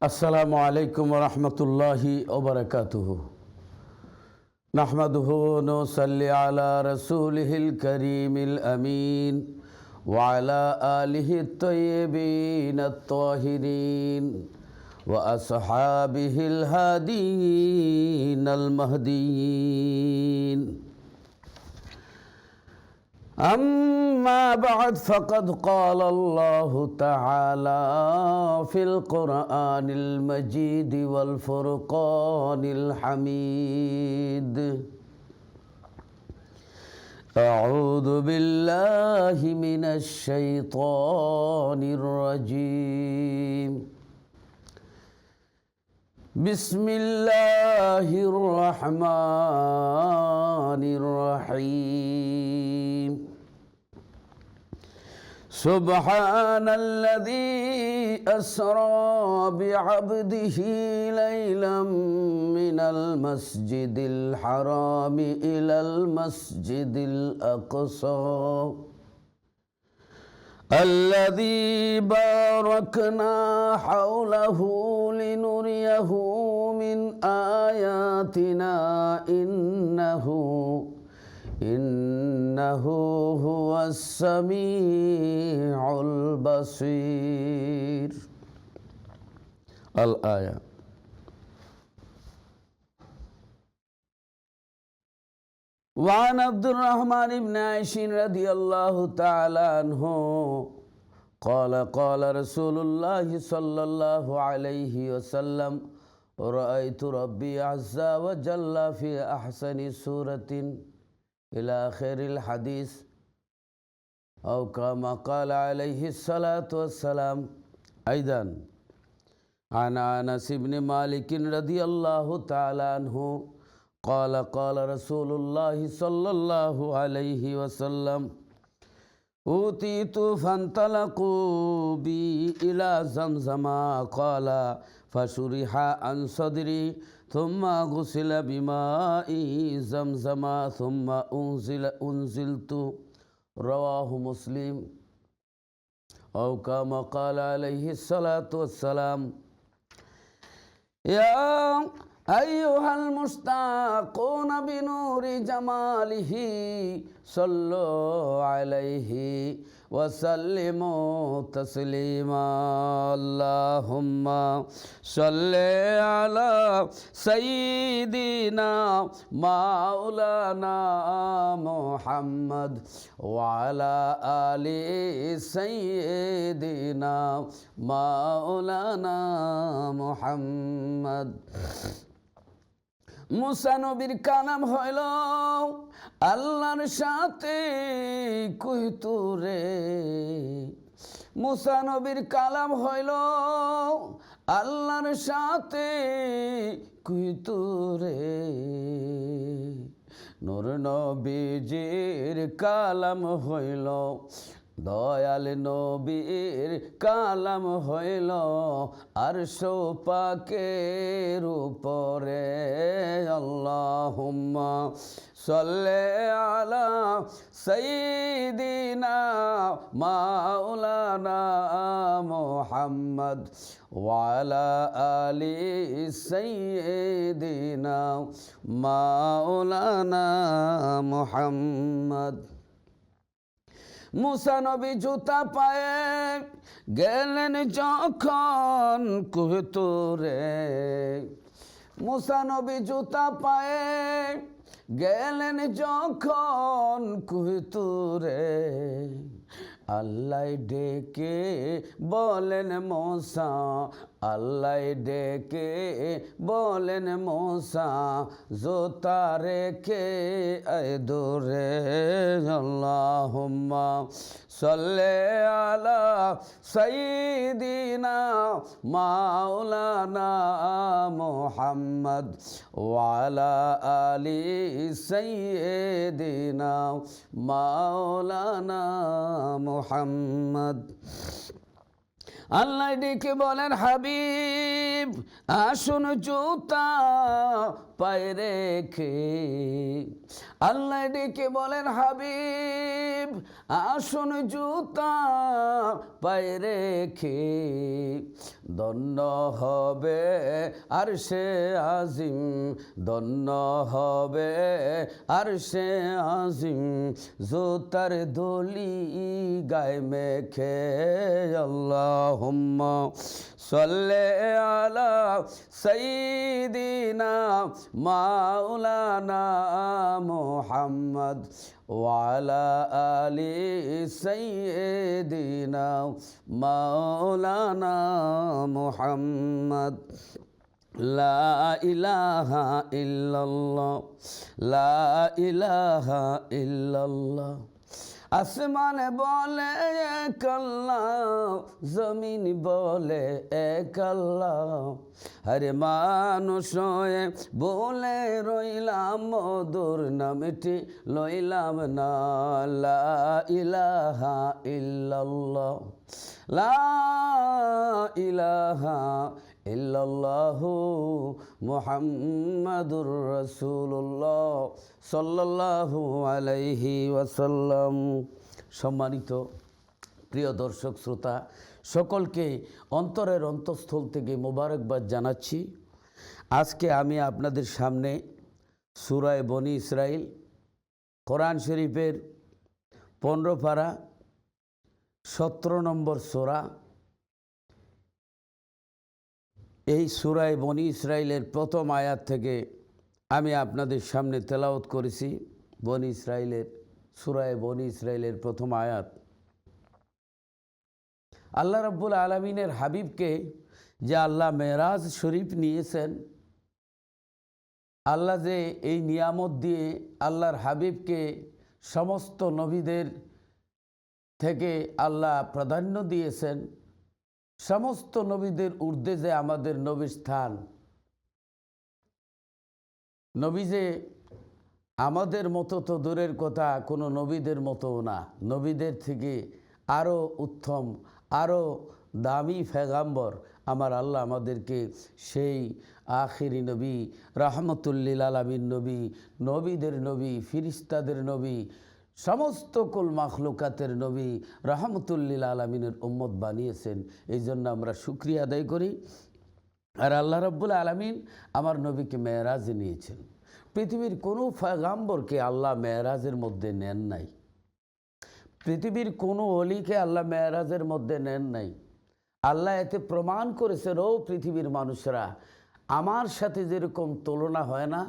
আসসালামু আলাইকুম রহমতুল্লাহি ওবরাকাতুহু নাহমাদুহু ওয়া নুসাল্লি আলা রাসূলিহিল কারীমিল আমিন ওয়া আলা আলিহি আত-তাইয়্যিবিন আত-তাহিরিন ওয়া আসহাবিহিল হাদিয়িনাল মাহদিয়িন أما بعد فقد قال الله تعالى في القرآن المجيد والفرقان الحميد أعوذ بالله من الشيطان الرجيم بسم الله الرحمن الرحيم سبحان الذي أسرى بعبده ليلا من المسجد الحرام إلى المسجد الأقصى الذي باركنا حوله لنريه من آياتنا إنه هو السميع البصير الآية وعن عبد الرحمن بن عائش رضي الله تعالى عنه قال قال رسول الله صلى الله عليه وسلم رأيت ربي عز وجل في أحسن سورة إلى آخر الحديث أو كما قال عليه الصلاة والسلام أيضا عن أنس بن مالك رضي الله تعالى عنه قال قال رسول الله صلى الله عليه وسلم أوتيت فانطلقوا بي إلى زمزم قال فشرح عن صدري ثم غسل بماء زمزم ثم أنزلت رواه مسلم أو كما قال عليه الصلاة والسلام يا أيها المشتاقون بنور جماله صلوا عليه وسلموا تسليما اللهم صل على سيدنا مولانا محمد وعلى آل سيدنا مولانا محمد মুসা নবীর কালাম হইল আল্লাহর সাথে কইতো রে মুসা নবীর কালাম হইল আল্লাহর সাথে কইতো রে নূর নবীজির কালাম হইল দয়াল নবীর কালাম হইল আরশ পাকের উপরে আল্লাহুম্মা সাল্লি আলা সাইয়্যিদিনা মাওলানা মুহাম্মদ ওয়া আলা আলি সাইয়্যিদিনা মাওলানা মুহাম্মদ মুসা নবী জুতা পায়ে গেলেন যখন কুহুতুরে মুসা নবী জুতা পায়ে গেলেন যখন কুহুতুরে আল্লাহ ডেকে বলেন মুসা আল্লাহ ডেকে বলেন মুসা জুতা রেখে আয় দূরে আল্লাহুম্মা সাল্লি আলা সাইয়্যিদিনা মাওলানা মুহাম্মদ ওয়া আলা আলি সাইয়্যিদিনা মাওলানা মুহাম্মদ আল্লাহ ডেকে বলেন হাবিব আসুন জুতা পায়ে রেখে। আল্লাহ ডেকে বলেন হাবিব আসুন জুতা পায়ে রেখে। ধন্য হবে আরশে আজিম, ধন্য হবে আরশে আজিম, জুতার ধুলি গায়ে মেখে। আল্লাহুম্মা সাল্লি আলা সাইয়্যিদিনা মাওলানা মুহাম্মদ ওয়া আলা আলি সাইয়্যিদিনা মাওলানা মুহাম্মদ। লা ইলাহা ইল্লাল্লাহ, লা ইলাহা ইল্লাল্লাহ। আসমান বলে এক আল্লাহ, জমিন বলে এক আল্লাহ, আরে মানুষ হয়ে বলে রইলাম মধুর নামটি লইলাম না। লা ইলাহা ইল্লাল্লাহ, লা ইলাহা ইল্লাল্লাহু মুহাম্মাদুর রাসূলুল্লাহ সাল্লাল্লাহু আলাইহি ওয়াসাল্লাম। সম্মানিত প্রিয় দর্শক শ্রোতা, সকলকে অন্তরের অন্তঃস্থল থেকে মোবারকবাদ জানাচ্ছি। আজকে আমি আপনাদের সামনে সূরা বনী ইসরাইল কোরআন শরীফের 15 পারা 17 নম্বর সূরা, এই সূরা বনী ইসরাইলের প্রথম আয়াত থেকে আমি আপনাদের সামনে তেলাওয়াত করেছি। বনী ইসরাইলের সূরা বনী ইসরাইলের প্রথম আয়াত। আল্লাহ রাব্বুল আলামিনের হাবিবকে যে আল্লাহ মেরাজ শরীফ নিয়েছেন, আল্লাহ যে এই নিয়ামত দিয়ে আল্লাহর হাবিবকে সমস্ত নবীদের থেকে আল্লাহ প্রাধান্য দিয়েছেন, সমস্ত নবীদের ঊর্ধ্বে যে আমাদের নবীর স্থান, নবী যে আমাদের মতো তো দূরের কথা, কোনো নবীদের মতোও না, নবীদের থেকে আরও উত্তম, আরও দামি পেগাম্বর আমার আল্লাহ আমাদেরকে সেই আখিরি নবী, রাহমাতুল্লিল আলামিন নবী, নবীদের নবী, ফিরিস্তাদের নবী, সমস্ত কুল মাখলুকাতের নবী, রাহমাতুল্লিল আলামিনের উম্মত বানিয়েছেন। এই জন্য আমরা শুকরিয়া আদায় করি। আর আল্লাহ রাব্বুল আলামিন আমার নবীকে মেরাজে নিয়েছেন। পৃথিবীর কোনো পয়গাম্বরকে আল্লাহ মেরাজের মধ্যে নেন নাই, পৃথিবীর কোনো ওলিকে আল্লাহ মেরাজের মধ্যে নেন নাই। আল্লাহ এতে প্রমাণ করেছেন, ও পৃথিবীর মানুষরা, আমার সাথে যেরকম তুলনা হয় না,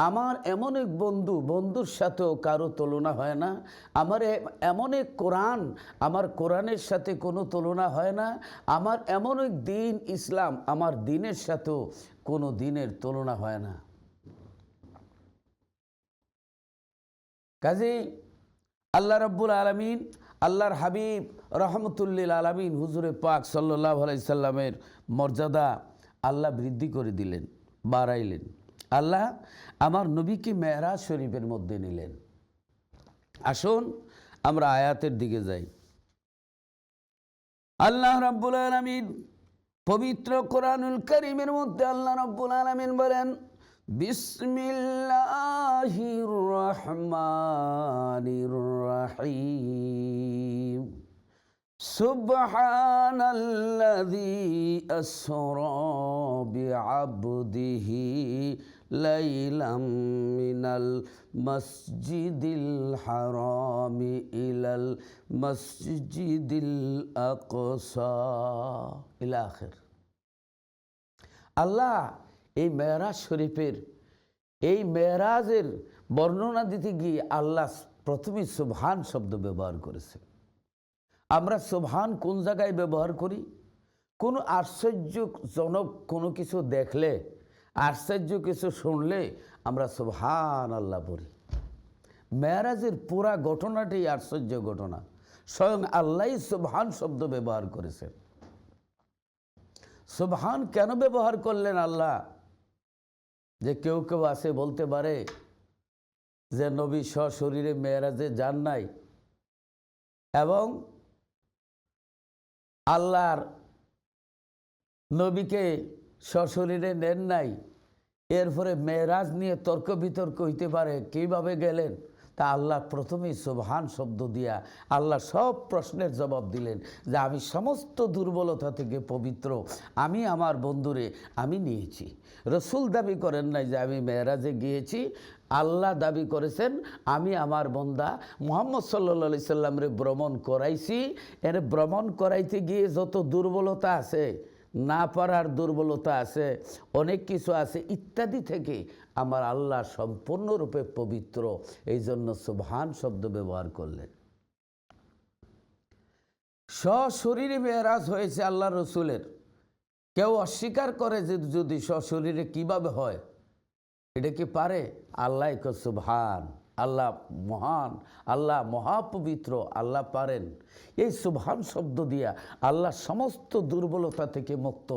আমার এমন এক বন্ধু, বন্ধুর সাথেও কারো তুলনা হয় না। আমার এমন এক কোরআন, আমার কোরআনের সাথে কোনো তুলনা হয় না। আমার এমন এক দিন ইসলাম, আমার দিনের সাথেও কোনো দিনের তুলনা হয় না। কাজেই আল্লাহ রাব্বুল আলামিন, আল্লাহর হাবিব রহমতুল্লিল আলামিন হুজুরে পাক সাল্লাল্লাহু আলাইহি সাল্লামের মর্যাদা আল্লাহ বৃদ্ধি করে দিলেন, বাড়াইলেন। আল্লাহ আমার নবীকে মেরাজ শরীফের মধ্যে নিলেন। আসুন আমরা আয়াতের দিকে যাই। আল্লাহ রাব্বুল আলামিন পবিত্র কোরআনুল কারীমের মধ্যে আল্লাহ রাব্বুল আলামিন বলেন, বিসমিল্লাহির রহমানির রহিম, সুবহানাল্লাযী আসরা বিআবদিহি লাইলাম মিনাল মসজিদিল হারামি ইলাল মসজিদিল আকসা ইলা আখির। আল্লাহ এই মেরাজ শরীফের, এই মেরাজের বর্ণনা দিতে গিয়ে আল্লাহ প্রথমে সুবহান শব্দ ব্যবহার করেছে। আমরা সুবহান কোন জায়গায় ব্যবহার করি? কোনো আশ্চর্যজনক কোনো কিছু দেখলে, আশ্চর্য কিছু শুনলে আমরা সুবহান আল্লাহ বলি। মেরাজের পুরা ঘটনাটাই আশ্চর্য ঘটনা, স্বয়ং আল্লাহই সুবহান শব্দ ব্যবহার করেছেন। সুবহান কেন ব্যবহার করলেন আল্লাহ? যে কেউ কেউ আছে বলতে পারে যে নবী সশরীরে মেরাজে যান নাই এবং আল্লাহর নবীকে সশরীরে নেন নাই, এরপরে মেরাজ নিয়ে তর্ক বিতর্ক হইতে পারে কিভাবে গেলেন। তা আল্লাহ প্রথমেই সুবহান শব্দ দিয়া আল্লাহ সব প্রশ্নের জবাব দিলেন যে আমি সমস্ত দুর্বলতা থেকে পবিত্র, আমি আমার বন্ধুরে আমি নিয়েছি। রসুল দাবি করেন নাই যে আমি মেরাজে গিয়েছি, আল্লাহ দাবি করেছেন আমি আমার বন্দা মুহাম্মদ সাল্লাল্লাহু আলাইহি সাল্লামরে ভ্রমণ করাইছি। এর ভ্রমণ করাইতে গিয়ে যত দুর্বলতা আছে, না পারার দুর্বলতা আছে, অনেক কিছু আছে ইত্যাদি থেকে আমার আল্লাহ সম্পূর্ণরূপে পবিত্র, এই জন্য সুবহান শব্দ ব্যবহার করলেন। সশরীরে মেরাজ হয়েছে আল্লাহ রসুলের। কেউ অস্বীকার করে যে যদি সশরীরে কিভাবে হয়, এটা কি পারে? আল্লাহ সুবহান, আল্লাহ মহান, আল্লাহ মহাপবিত্র, আল্লাহ পারেন। এই সুবহান শব্দ দিয়া আল্লাহ সমস্ত দুর্বলতা থেকে মুক্ত,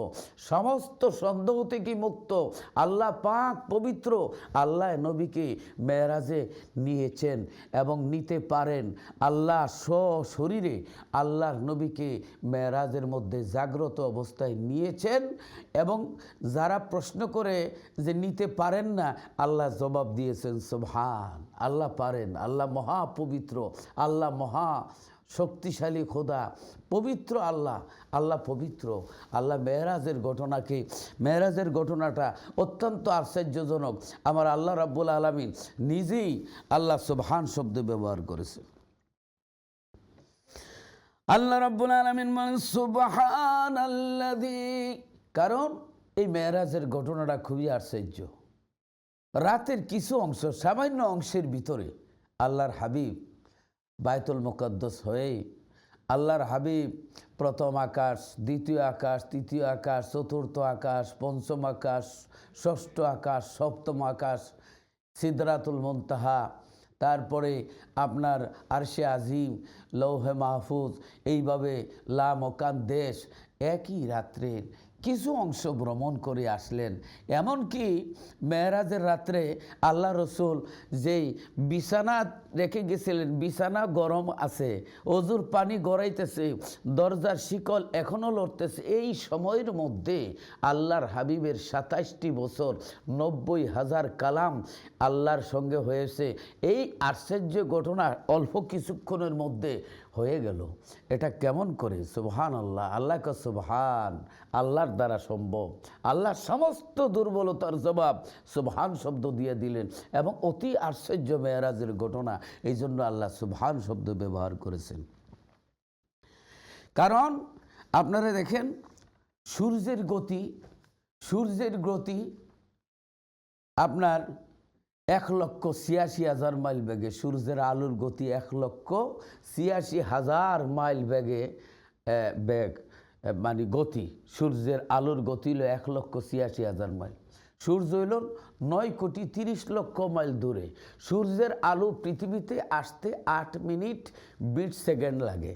সমস্ত সন্দেহ থেকে মুক্ত, আল্লাহ পাক পবিত্র। আল্লাহ নবীকে মেরাজে নিয়েছেন এবং নিতে পারেন। আল্লাহ সশরীরে আল্লাহর নবীকে মেরাজের মধ্যে জাগ্রত অবস্থায় নিয়েছেন। এবং যারা প্রশ্ন করে যে নিতে পারেন না, আল্লাহ জবাব দিয়েছেন সুবহান, আল্লাহ পারেন, আল্লাহ মহাপবিত্র, আল্লাহ মহা শক্তিশালী খোদা, পবিত্র আল্লাহ, আল্লাহ পবিত্র। আল্লাহ মেরাজের ঘটনাটা অত্যন্ত আশ্চর্যজনক। আমার আল্লাহ রাব্বুল আলামিন নিজেই আল্লাহ সুবহান শব্দ ব্যবহার করেছে। আল্লাহ রাব্বুল আলামিন বলেন সুবহানাল্লাযী, কারণ এই মেরাজের ঘটনাটা খুবই আশ্চর্য। রাতের কিছু অংশ, সামান্য অংশের ভিতরে আল্লাহর হাবিব বায়তুল মুকদ্দাস হয়ে আল্লাহর হাবিব প্রথম আকাশ, দ্বিতীয় আকাশ, তৃতীয় আকাশ, চতুর্থ আকাশ, পঞ্চম আকাশ, ষষ্ঠ আকাশ, সপ্তম আকাশ, সিদরাতুল মুনতাহা, তারপরে আপনার আরশে আজিম, লৌহে মাহফুজ, এইভাবে লামকান দেশ একই রাত্রের কিছু অংশ ভ্রমণ করে আসলেন। এমনকি মেরাজের রাত্রে আল্লাহ রসুল যেই বিছানা রেখে গেছিলেন, বিছানা গরম আছে, অজুর পানি গড়াইতেছে, দরজার শিকল এখনও লড়তেছে, এই সময়ের মধ্যে আল্লাহর হাবিবের 27টি বছর 90,000 কালাম আল্লাহর সঙ্গে হয়েছে। এই আশ্চর্য ঘটনা অল্প কিছুক্ষণের মধ্যে হয়ে গেল। এটা কেমন করে? সুবহান আল্লাহ, আল্লাহকে সুবহান, আল্লাহর দ্বারা সম্ভব। আল্লাহ সমস্ত দুর্বলতার জবাব সুবহান শব্দ দিয়ে দিলেন এবং অতি আশ্চর্য মেরাজের ঘটনা, এই জন্য আল্লাহ সুবহান শব্দ ব্যবহার করেছেন। কারণ আপনারা দেখেন সূর্যের গতি আপনার 1,86,000 মাইল বেগে, সূর্যের আলোর গতি 1,86,000 মাইল বেগে মানে গতি। সূর্যের আলোর গতি হলো 1,86,000 মাইল। সূর্য হইল 9,30,00,000 মাইল দূরে। সূর্যের আলো পৃথিবীতে আসতে 8 মিনিট 20 সেকেন্ড লাগে।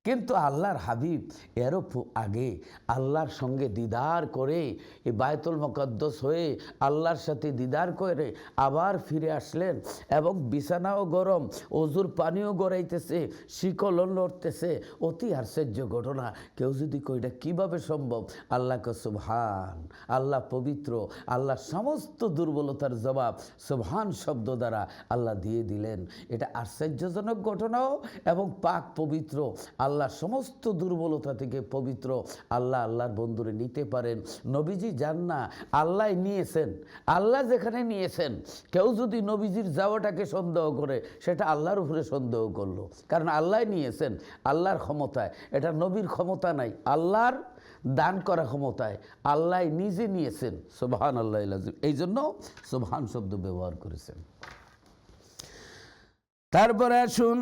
কিন্তু আল্লাহর হাবিব এরও আগে আল্লাহর সঙ্গে দিদার করে এই বায়তুল মুকদ্দাস হয়ে আল্লাহর সাথে দিদার করে আবার ফিরে আসলেন এবং বিছানাও গরম, অজুর পানিও গড়াইতেছে, শিকলও লড়তেছে। অতি আশ্চর্য ঘটনা। কেউ যদি কইটা কীভাবে সম্ভব? আল্লাহকে সুবহান, আল্লাহ পবিত্র, আল্লাহ সমস্ত দুর্বলতার জবাব সুবহান শব্দ দ্বারা আল্লাহ দিয়ে দিলেন। এটা আশ্চর্যজনক ঘটনাও এবং পাক পবিত্র। আল্লাহ সমস্ত দুর্বলতা থেকে পবিত্র। আল্লাহ আল্লাহর বন্ধুরে নিতে পারেন। নবীজি যান না, আল্লাহ নিয়েছেন। আল্লাহ যেখানে নিয়েছেন, কেউ যদি নবীজির যাওয়াটাকে সন্দেহ করে, সেটা আল্লাহর উপরে সন্দেহ করলো। কারণ আল্লাহ নিয়েছেন, আল্লাহর ক্ষমতায়, এটা নবীর ক্ষমতা নাই, আল্লাহর দান করা ক্ষমতায় আল্লাহ নিজে নিয়েছেন। সুবহান আল্লাহ, এই জন্য সুবহান শব্দ ব্যবহার করেছেন। তারপরে আসুন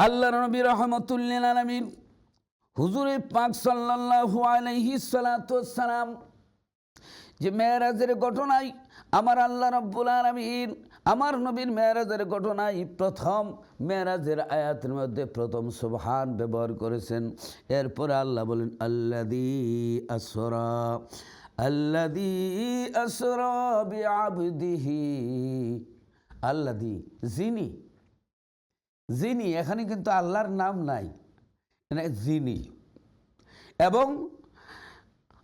আল্লাহর নবী রাহমাতুল লিল আলামিন হুজুরে পাক সাল্লাল্লাহু আলাইহি সাল্লাতু ওয়াসসালাম যে মেরাজের ঘটনায় আমার আল্লাহ রাব্বুল আলামিন আমার নবীর মেরাজের ঘটনায় প্রথম মেরাজের আয়াতের মধ্যে প্রথম সুবহান ব্যবহার করেছেন। এরপরে আল্লাহ বলেন আল্লাযী আসরা বিআবদিহি, আল্লাযী যিনি, এখানে কিন্তু আল্লাহর নাম নাই, যিনি। এবং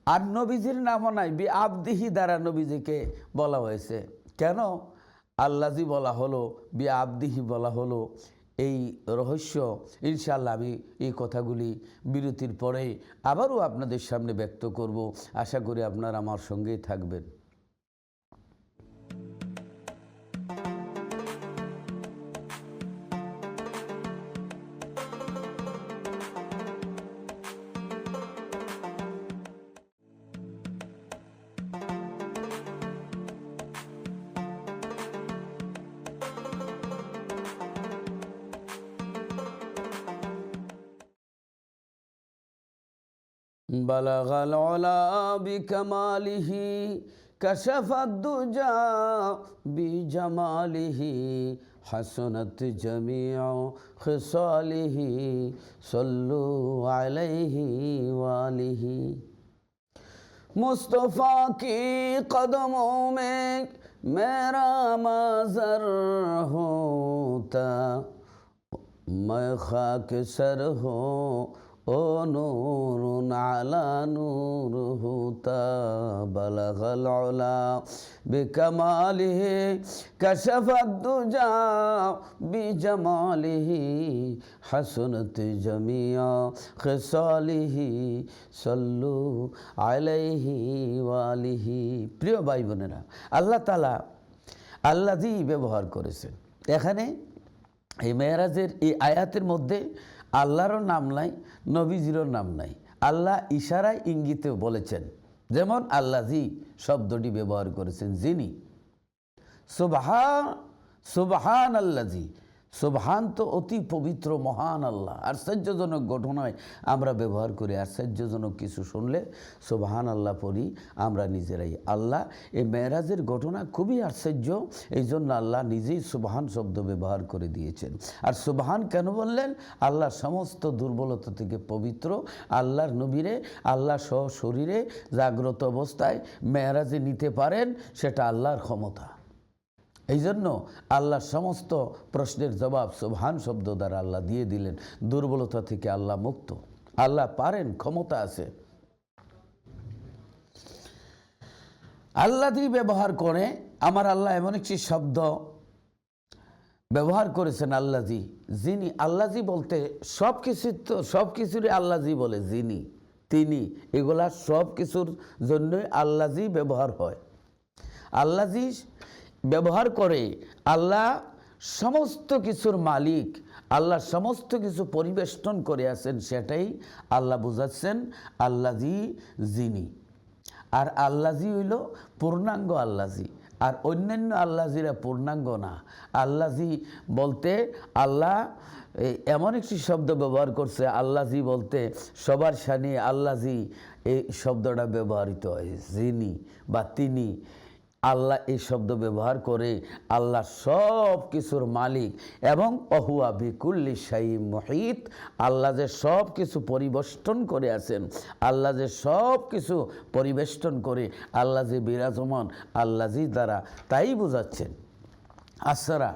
আর নবীজির নামও নাই, বি আবদিহি দ্বারা নবীজিকে বলা হয়েছে। কেন আল্লাজি বলা হলো, বি আবদিহি বলা হলো, এই রহস্য ইনশাআল্লাহ আমি এই কথাগুলি বিরতির পরে আবারও আপনাদের সামনে ব্যক্ত করব। আশা করি আপনারা আমার সঙ্গেই থাকবেন। বালাগাল উলা বিকামালিহি কাশাফাদ দুজা বিজামালিহি হাসনাত জামিউ খিসালিহি সাল্লু আলাইহি ওয়ালিহি। मुस्तफ़ा की कदमों में मेरा मज़र होता, मैं खाक सर हो ओ नूर अला नूर होता। बलगल उला बिकमालिही कशफद दुजा बिजमालिही हसनत जमिया खिसालिही सल्लु आलैहि वालिही। প্রিয় ভাই বোনেরা, আল্লাহ তাআলা আল্লাযী ব্যবহার করেছেন এখানে এই মেরাজের এই আয়াতের মধ্যে। আল্লাহরও নাম নাই, নবীজিরও নাম নাই। আল্লাহ ইশারায় ইঙ্গিতে বলেছেন, যেমন আল্লাযী শব্দটি ব্যবহার করেছেন যিনি। সুবহান আল্লাযী, সুবহান তো অতি পবিত্র মহান আল্লাহ। আশ্চর্যজনক ঘটনায় আমরা ব্যবহার করি, আশ্চর্যজনক কিছু শুনলে সুবহান আল্লাহ পড়ি আমরা নিজেরাই। আল্লাহ এই মেরাজের ঘটনা খুবই আশ্চর্য, এই জন্য আল্লাহ নিজেই সুবহান শব্দ ব্যবহার করে দিয়েছেন। আর সুবহান কেন বললেন? আল্লাহর সমস্ত দুর্বলতা থেকে পবিত্র আল্লাহর নবীরে আল্লাহ সহ শরীরে জাগ্রত অবস্থায় মেরাজে নিতে পারেন, সেটা আল্লাহর ক্ষমতা। এই জন্য আল্লাহর সমস্ত প্রশ্নের জবাব সুবহান শব্দ দ্বারা আল্লাহ দিয়ে দিলেন। দুর্বলতা থেকে আল্লাহ মুক্ত, আল্লাহ পারেন, ক্ষমতা আছে। আল্লাযী ব্যবহার করে আমার আল্লাহ এমন একটি শব্দ ব্যবহার করেছেন আল্লাযী, যিনি। আল্লাযী বলতে সব কিছুরই আল্লাযী বলে, যিনি, তিনি, এগুলা সব কিছুর জন্যই আল্লাযী ব্যবহার হয়। আল্লাযী ব্যবহার করে আল্লাহ সমস্ত কিছুর মালিক, আল্লাহ সমস্ত কিছু পরিবেষ্টন করে আছেন, সেটাই আল্লাহ বুঝাচ্ছেন আল্লাযী, যিনি। আর আল্লাযী হইল পূর্ণাঙ্গ আল্লাযী, আর অন্যান্য আল্লাযীরা পূর্ণাঙ্গ না। আল্লাযী বলতে আল্লাহ এমন একটি শব্দ ব্যবহার করছে, আল্লাযী বলতে সবার শানে আল্লাযী এই শব্দটা ব্যবহৃত হয়। যিনি বা তিনি, আল্লাহ এই শব্দ ব্যবহার করে আল্লাহ সব কিছুর মালিক এবং অহুয়া বিকুল্লি শাইইন মুহিত। আল্লাহ যে সব কিছু পরিবেষ্টন করে আছেন, আল্লাহ যে সব কিছু পরিবেষ্টন করে, আল্লাহ যে বিরাজমান আল্লাযী দ্বারা, তাই বোঝাচ্ছেন। আসরা,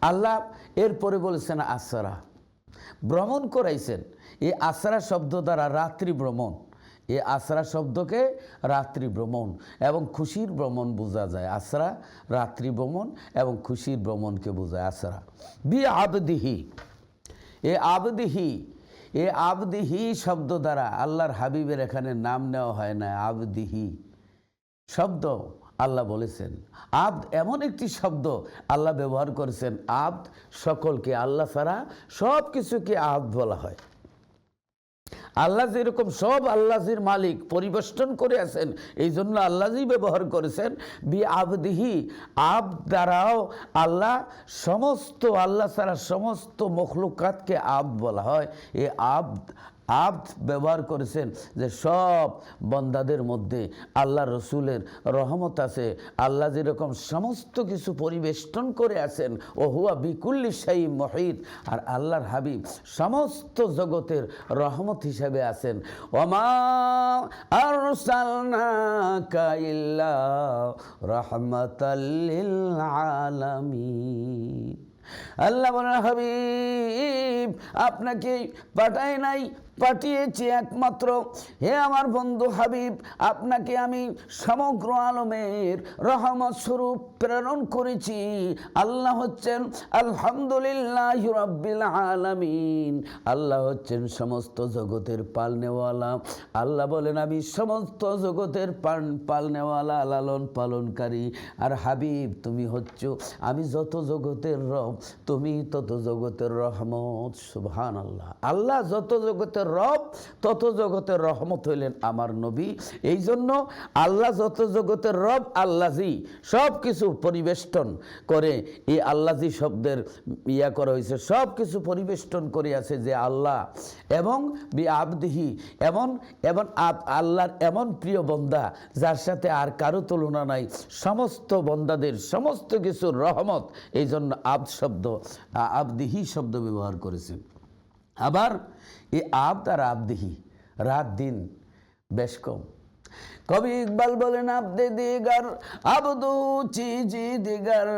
আল্লাহ এরপরে বলেছেন আসরা, ভ্রমণ করাইছেন। এই আসরা শব্দ দ্বারা রাত্রি ভ্রমণ, এই আসরা শব্দকে রাত্রি ভ্রমণ এবং খুশির ভ্রমণ বোঝা যায়। আসরা রাত্রি ভ্রমণ এবং খুশির ভ্রমণকে বোঝায় আসরা। বি আবদিহি, এ আবদিহি শব্দ দ্বারা আল্লাহর হাবিবের এখানে নাম নেওয়া হয় না। আবদিহি শব্দ আল্লাহ বলেছেন। আব্দ এমন একটি শব্দ আল্লাহ ব্যবহার করেছেন, আব্দ সকলকে, আল্লাহ ছাড়া সব কিছুকে আব্দ বলা হয়। আল্লাহ যেরকম সব আল্লাহর মালিক পরিবেষ্টন করে আছেন, এই জন্য আল্লাহই ব্যবহার করেছেন বি আবদিহি। আব্দ দ্বারাও আল্লাহ সমস্ত, আল্লাহ ছাড়া সমস্ত মখলুকাতকে আব্দ বলা হয়। এই আব্দ ব্যবহার করেছেন যে সব বন্দাদের মধ্যে আল্লাহ রসুলের রহমত আছে। আল্লাহ যেরকম সমস্ত কিছু পরিবেষ্টন করে আছেন, ও হুয়া বিকুল্লি শাইইন মুহিত, আর আল্লাহর হাবিব সমস্ত জগতের রহমত হিসাবে আছেন। ওমা আরসালনাকা ইল্লা রাহমাতাল লিল আলামিন। আল্লাহ বলেন, হাবিব আপনাকে পাঠাই নাই পাঠিয়েছি একমাত্র হে আমার বন্ধু হাবিব, আপনাকে আমি সমগ্র আলমের রহমত স্বরূপ প্রেরণ করেছি। আল্লাহ হচ্ছেন আলহামদুলিল্লাহ রাব্বিল আলামিন, আল্লাহ হচ্ছেন সমস্ত জগতের পালনেওয়ালা। আল্লাহ বলেন আমি সমস্ত জগতের পালনেওয়ালা, লালন পালনকারী। আর হাবিব তুমি হচ্ছ আমি যত জগতের রব, তুমি তত জগতের রহমত। সুবহানাল্লাহ। আল্লাহ যত জগতের রব তত জগতের রহমত হইলেন আমার নবী। এই জন্য আল্লাহ যত জগতের রব, আল্লাহজি সব কিছু পরিবেষ্টন করে, এই আল্লাহজি শব্দের ইয়া করা হয়েছে, সব কিছু পরিবেষ্টন করে আছে যে আল্লাহ এবং বি আবদিহি, এমন এবং আল্লাহর এমন প্রিয় বন্দা যার সাথে আর কারো তুলনা নাই, সমস্ত বন্দাদের সমস্ত কিছুর রহমত। এই জন্য আব্দ শব্দ, আবদিহি শব্দ ব্যবহার করেছেন। আবার এই আব্দ আর আবদিহি রাত দিন বেশ কম। কবি ইকবাল বলেন আব্দে দিগার আবদুহু চিজি দিগার,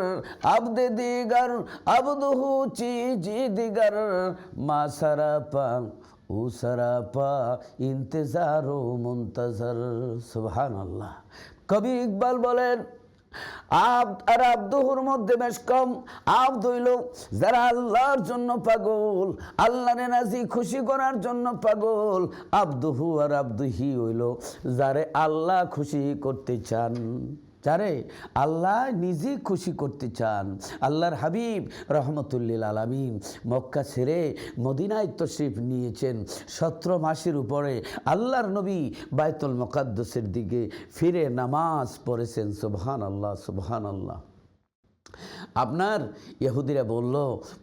আব্দে দিগার আবদুহু চিজি দিগার, মা সারাপা ও সারাপা ইন্তজারো মুনতাজার। সুবহানাল্লাহ। কবি ইকবাল বলেন আব্দ আর আব্দুহুর মধ্যে বেশ কম। আব্দ হইল যারা আল্লাহর জন্য পাগল, আল্লাহরে রাজি খুশি করার জন্য পাগল। আব্দুহু আর আব্দুহি হইল যারে আল্লাহ খুশি করতে চান, যারে আল্লাহ নিজে খুশি করতে চান। আল্লাহর হাবিব রহমতুল্লিল আলামিন মক্কা ছেড়ে মদিনায় তশরিফ নিয়েছেন। 17 মাসের উপরে আল্লাহর নবী বাইতুল মুকাদ্দাসের দিকে ফিরে নামাজ পড়েছেন। সুবহানাল্লাহ, সুবহানাল্লাহ। আপনার ইহুদিরা বলল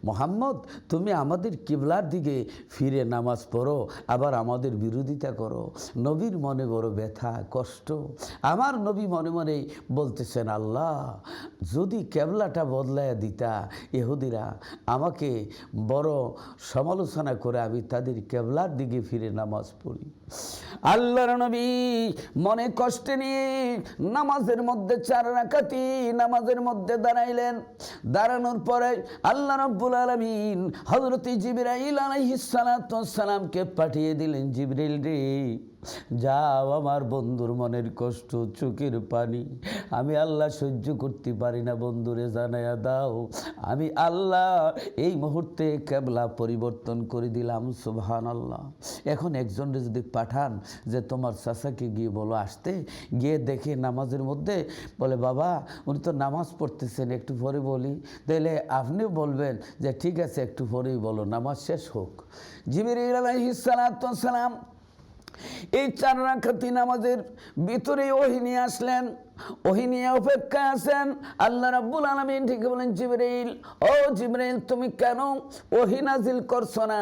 মোহাম্মদ তুমি আমাদের কিবলার দিকে ফিরে নামাজ পড়ো, আবার আমাদের বিরোধিতা করো। নবীর মনে বড় ব্যথা কষ্ট। আমার নবী মনে মনে বলতেছেন আল্লাহ যদি কেবলাটা বদলায় দিতা, ইহুদিরা আমাকে বড় সমালোচনা করে আমি তাদের কেবলার দিকে ফিরে নামাজ পড়ি। আল্লাহর নবী মনে কষ্ট নিয়ে নামাজের মধ্যে 4 রাকাতি নামাজের মধ্যে দাঁড়াইলেন। দাঁড়ানোর পরে আল্লাহ রাব্বুল আলামিন হযরত জিবরাইল আলাইহিস সালাতু ওয়াস সালামকে পাঠিয়ে দিলেন, জিবরিল রে যাও আমার বন্ধুর মনের কষ্ট চোখের পানি আমি আল্লাহ সহ্য করতে পারি না, বন্ধুরে জানায়া দাও আমি আল্লাহ এই মুহূর্তে কেবলা পরিবর্তন করে দিলাম। সুবহানাল্লাহ। এখন একজনকে যদি পাঠান যে তোমার চাচাকে গিয়ে বলো আসতে, গিয়ে দেখে নামাজের মধ্যে বলে বাবা উনি তো নামাজ পড়তেছেন একটু পরে বলি, তাহলে আপনিও বলবেন যে ঠিক আছে একটু পরেই বলো, নামাজ শেষ হোক। জিবরিল আলাইহিস সালাতু ওয়াস সালাম এই 4 রাকাতি নামাজের ভিতরে ওহী নিয়ে আসলেন। ওহী নিয়ে অপেক্ষা আছেন। আল্লাহ রাব্বুল আলামিন ঠিক বলেন জিবরিল ও জিবরিল তুমি কেন ওহী নাজিল করছো না?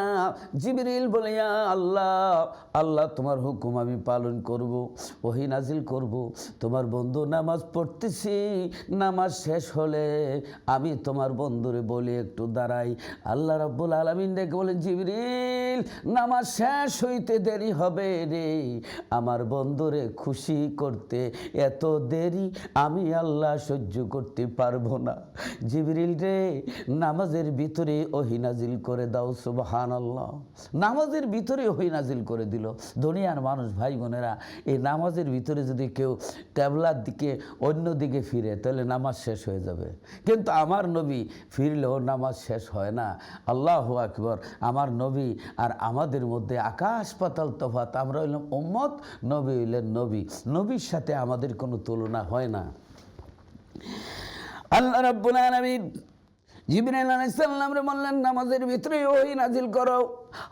জিবরিল বলে ইয়া আল্লাহ, আল্লাহ তোমার হুকুম আমি পালন করব, ওহী নাজিল করব। তোমার বন্ধু নামাজ পড়তেছি, নামাজ শেষ হলে আমি তোমার বন্ধুরে বলি একটু দাঁড়াই। আল্লাহ রাব্বুল আলামিন ডেকে বলেন জিবরিল নামাজ শেষ হইতে দেরি হবে রে, আমার বন্ধুরে খুশি করতে এত দেরি আমি আল্লাহ সহ্য করতে পারবো না। জিবরিল রে নামাজের ভিতরে ওহী নাজিল করে দাও। সুবহানাল্লাহ। নামাজের ভিতরে ওহী নাজিল করে দিল। দুনিয়ার মানুষ ভাই বোনেরা এই নামাজের ভিতরে যদি কেউ কিবলার দিকে অন্য দিকে ফিরে তাহলে নামাজ শেষ হয়ে যাবে, কিন্তু আমার নবী ফিরলেও নামাজ শেষ হয় না। আল্লাহু আকবার। আমার নবী আর আমাদের মধ্যে আকাশ পাতাল তফাৎ। আমরা হইলাম উম্মত, নবী হইলেন নবী, নবীর সাথে আমাদের কোনো তুলনা হয় না। আল্লাহ রাব্বুল আলামিন জিবরাইল আলাইহিস সালামরে বললেন নামাজের ভিতরে ওহী নাজিল করো।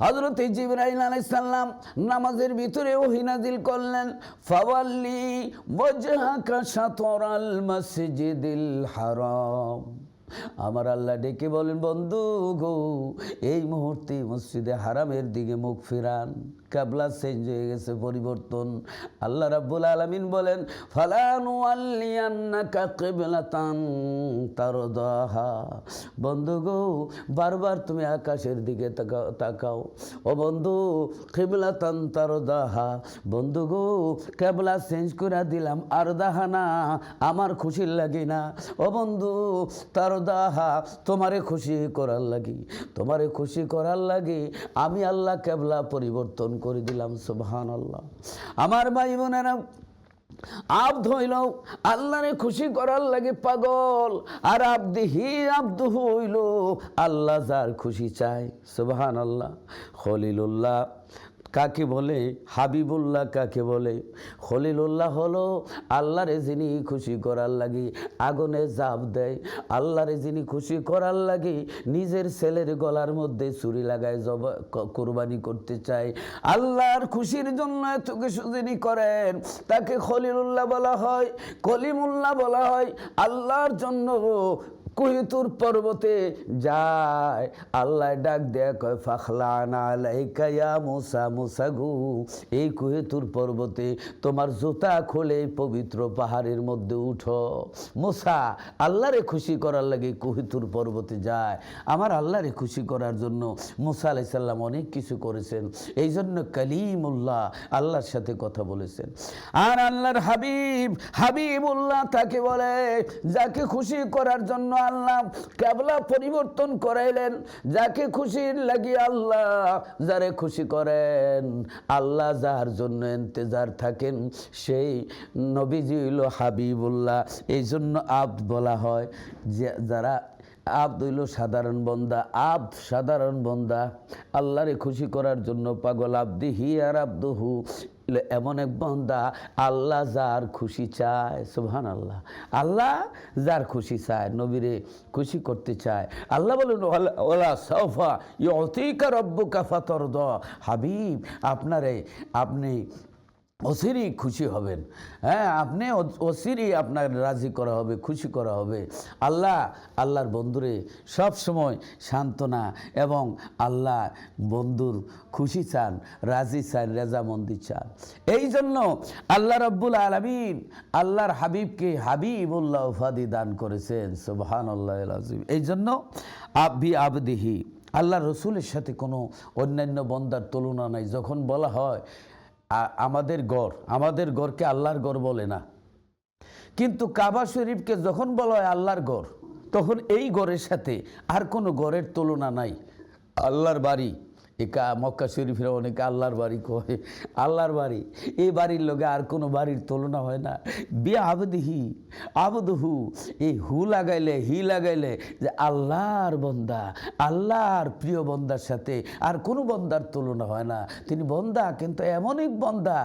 হযরত জিবরাইল আলাইহিস সালাম নামাজের ভিতরে ওহী নাজিল করলেন। ফাওয়াল্লি ওয়াজহাকা শাতরাল মসজিদিল হারাম। আমার আল্লাহ ডেকে বলেন বন্ধু গো এই মুহূর্তে মসজিদে হারামের দিকে মুখ ফিরান। ক্যাবলা চেঞ্জ হয়ে গেছে, পরিবর্তন। আল্লাহ রাব্বুল আলামিন বলেন ফালানুওয়াল্লিয়ান্নাকা কিবলাতান তারদাহা। বন্ধু গো, বারবার তুমি আকাশের দিকে তাকাও। ও বন্ধু, কিবলাতান তারদাহা, বন্ধু গো ক্যাবলা চেঞ্জ করে দিলাম, আর দাহানা আমার খুশির লাগি না। ও বন্ধু, তারদাহা তোমারে খুশি করার লাগি, তোমারে খুশি করার লাগি আমি আল্লাহ ক্যাবলা পরিবর্তন করে দিলাম। সুবহানাল্লাহ। আমার ভাই বোনেরা, আব্দ হইল আল্লাহরে খুশি করার লাগে পাগল, আর আব্দুহু হইল আল্লাহ যার খুশি চায়। সুবহানাল্লাহ। খলিলুল্লাহ কাকে বলে, হাবিবুল্লাহ কাকে বলে? খলিলুল্লাহ হলো আল্লাহরে যিনি খুশি করার লাগি আগুনে জাপ দেয়, আল্লাহরে যিনি খুশি করার লাগি নিজের ছেলের গলার মধ্যে ছুরি লাগায় কোরবানি করতে চায়, আল্লাহর খুশির জন্য এত কিছু যিনি করেন তাকে খলিলুল্লাহ বলা হয়, কলিমুল্লাহ বলা হয়। আল্লাহর জন্য কুহিতুর পর্বতে যায়, আল্লাহ ডাক দেয়া কয় ফাখলানা আলাইকা ইয়া মুসা, মুসা গো এই কুহিতুর পর্বতে তোমার জুতা খুলে পবিত্র পাহাড়ের মধ্যে উঠো। মুসা আল্লাহরে খুশি করার লাগে কুহিতুর পর্বতে যায়। আমার আল্লাহরে খুশি করার জন্য মুসা আলাইহিস সালাম অনেক কিছু করেছেন, এই জন্য কালিমুল্লাহ আল্লাহর সাথে কথা বলেছেন। আর আল্লাহর হাবিবুল্লাহ তাকে বলে যাকে খুশি করার জন্য আল্লাহ ক্যাবলা পরিবর্তন করাইলেন, যাকে খুশির লাগি আল্লাহ যারে খুশি করেন, আল্লাহ যার জন্য ইন্তজার থাকেন সেই নবীজি হইল হাবিবুল্লাহ। এই জন্য আব্দ বলা হয়, যে যারা আব্দ হইল সাধারণ বন্দা, আব্দ সাধারণ বন্দা, আল্লাহরে খুশি করার জন্য পাগল। আব্দিহি আর আব্দুহু এমন এক বান্দা আল্লাহ যার খুশি চায়। সুবহানাল্লাহ। আল্লাহ যার খুশি চায়, নবীরে খুশি করতে চায়। আল্লাহ বলেন ওয়ালা সাওফা ইউতিকা রাব্বুকা ফাতারদা, হাবিব আপনি অচিরেই খুশি হবেন। হ্যাঁ, আপনি অচিরেই আপনার রাজি করা হবে, খুশি করা হবে। আল্লাহর বন্ধুরে সব সময় সান্ত্বনা এবং আল্লাহ বন্ধুর খুশি চান, রাজি চান, রেজামন্দি চান। এই জন্য আল্লাহ রাব্বুল আলামিন আল্লাহর হাবিবকে হাবিবুল্লাহ উপাধি দান করেছেন। সুবহানাল্লাহিল আযীম। এই জন্য আবদিহি, আল্লাহ রসুলের সাথে কোনো অন্যান্য বন্দার তুলনা নাই। যখন বলা হয় আমাদের গড়কে আল্লাহর গড় বলে না, কিন্তু কাবা শরীফকে যখন বলা হয় আল্লাহর গড়, তখন এই গড়ের সাথে আর কোনো গড়ের তুলনা নাই। আল্লাহর বাড়ি, মক্কা শরীফের অনেকে আল্লাহর বাড়ি কয়, আল্লাহর বাড়ি, এই বাড়ির লোকে আর কোনো বাড়ির তুলনা হয় না। আবদিহি আবদহু, এই হি লাগাইলে যে আল্লাহর বন্দা, আল্লাহর প্রিয় বন্দার সাথে আর কোনো বন্দার তুলনা হয় না। তিনি বন্দা, কিন্তু এমন এক বন্দা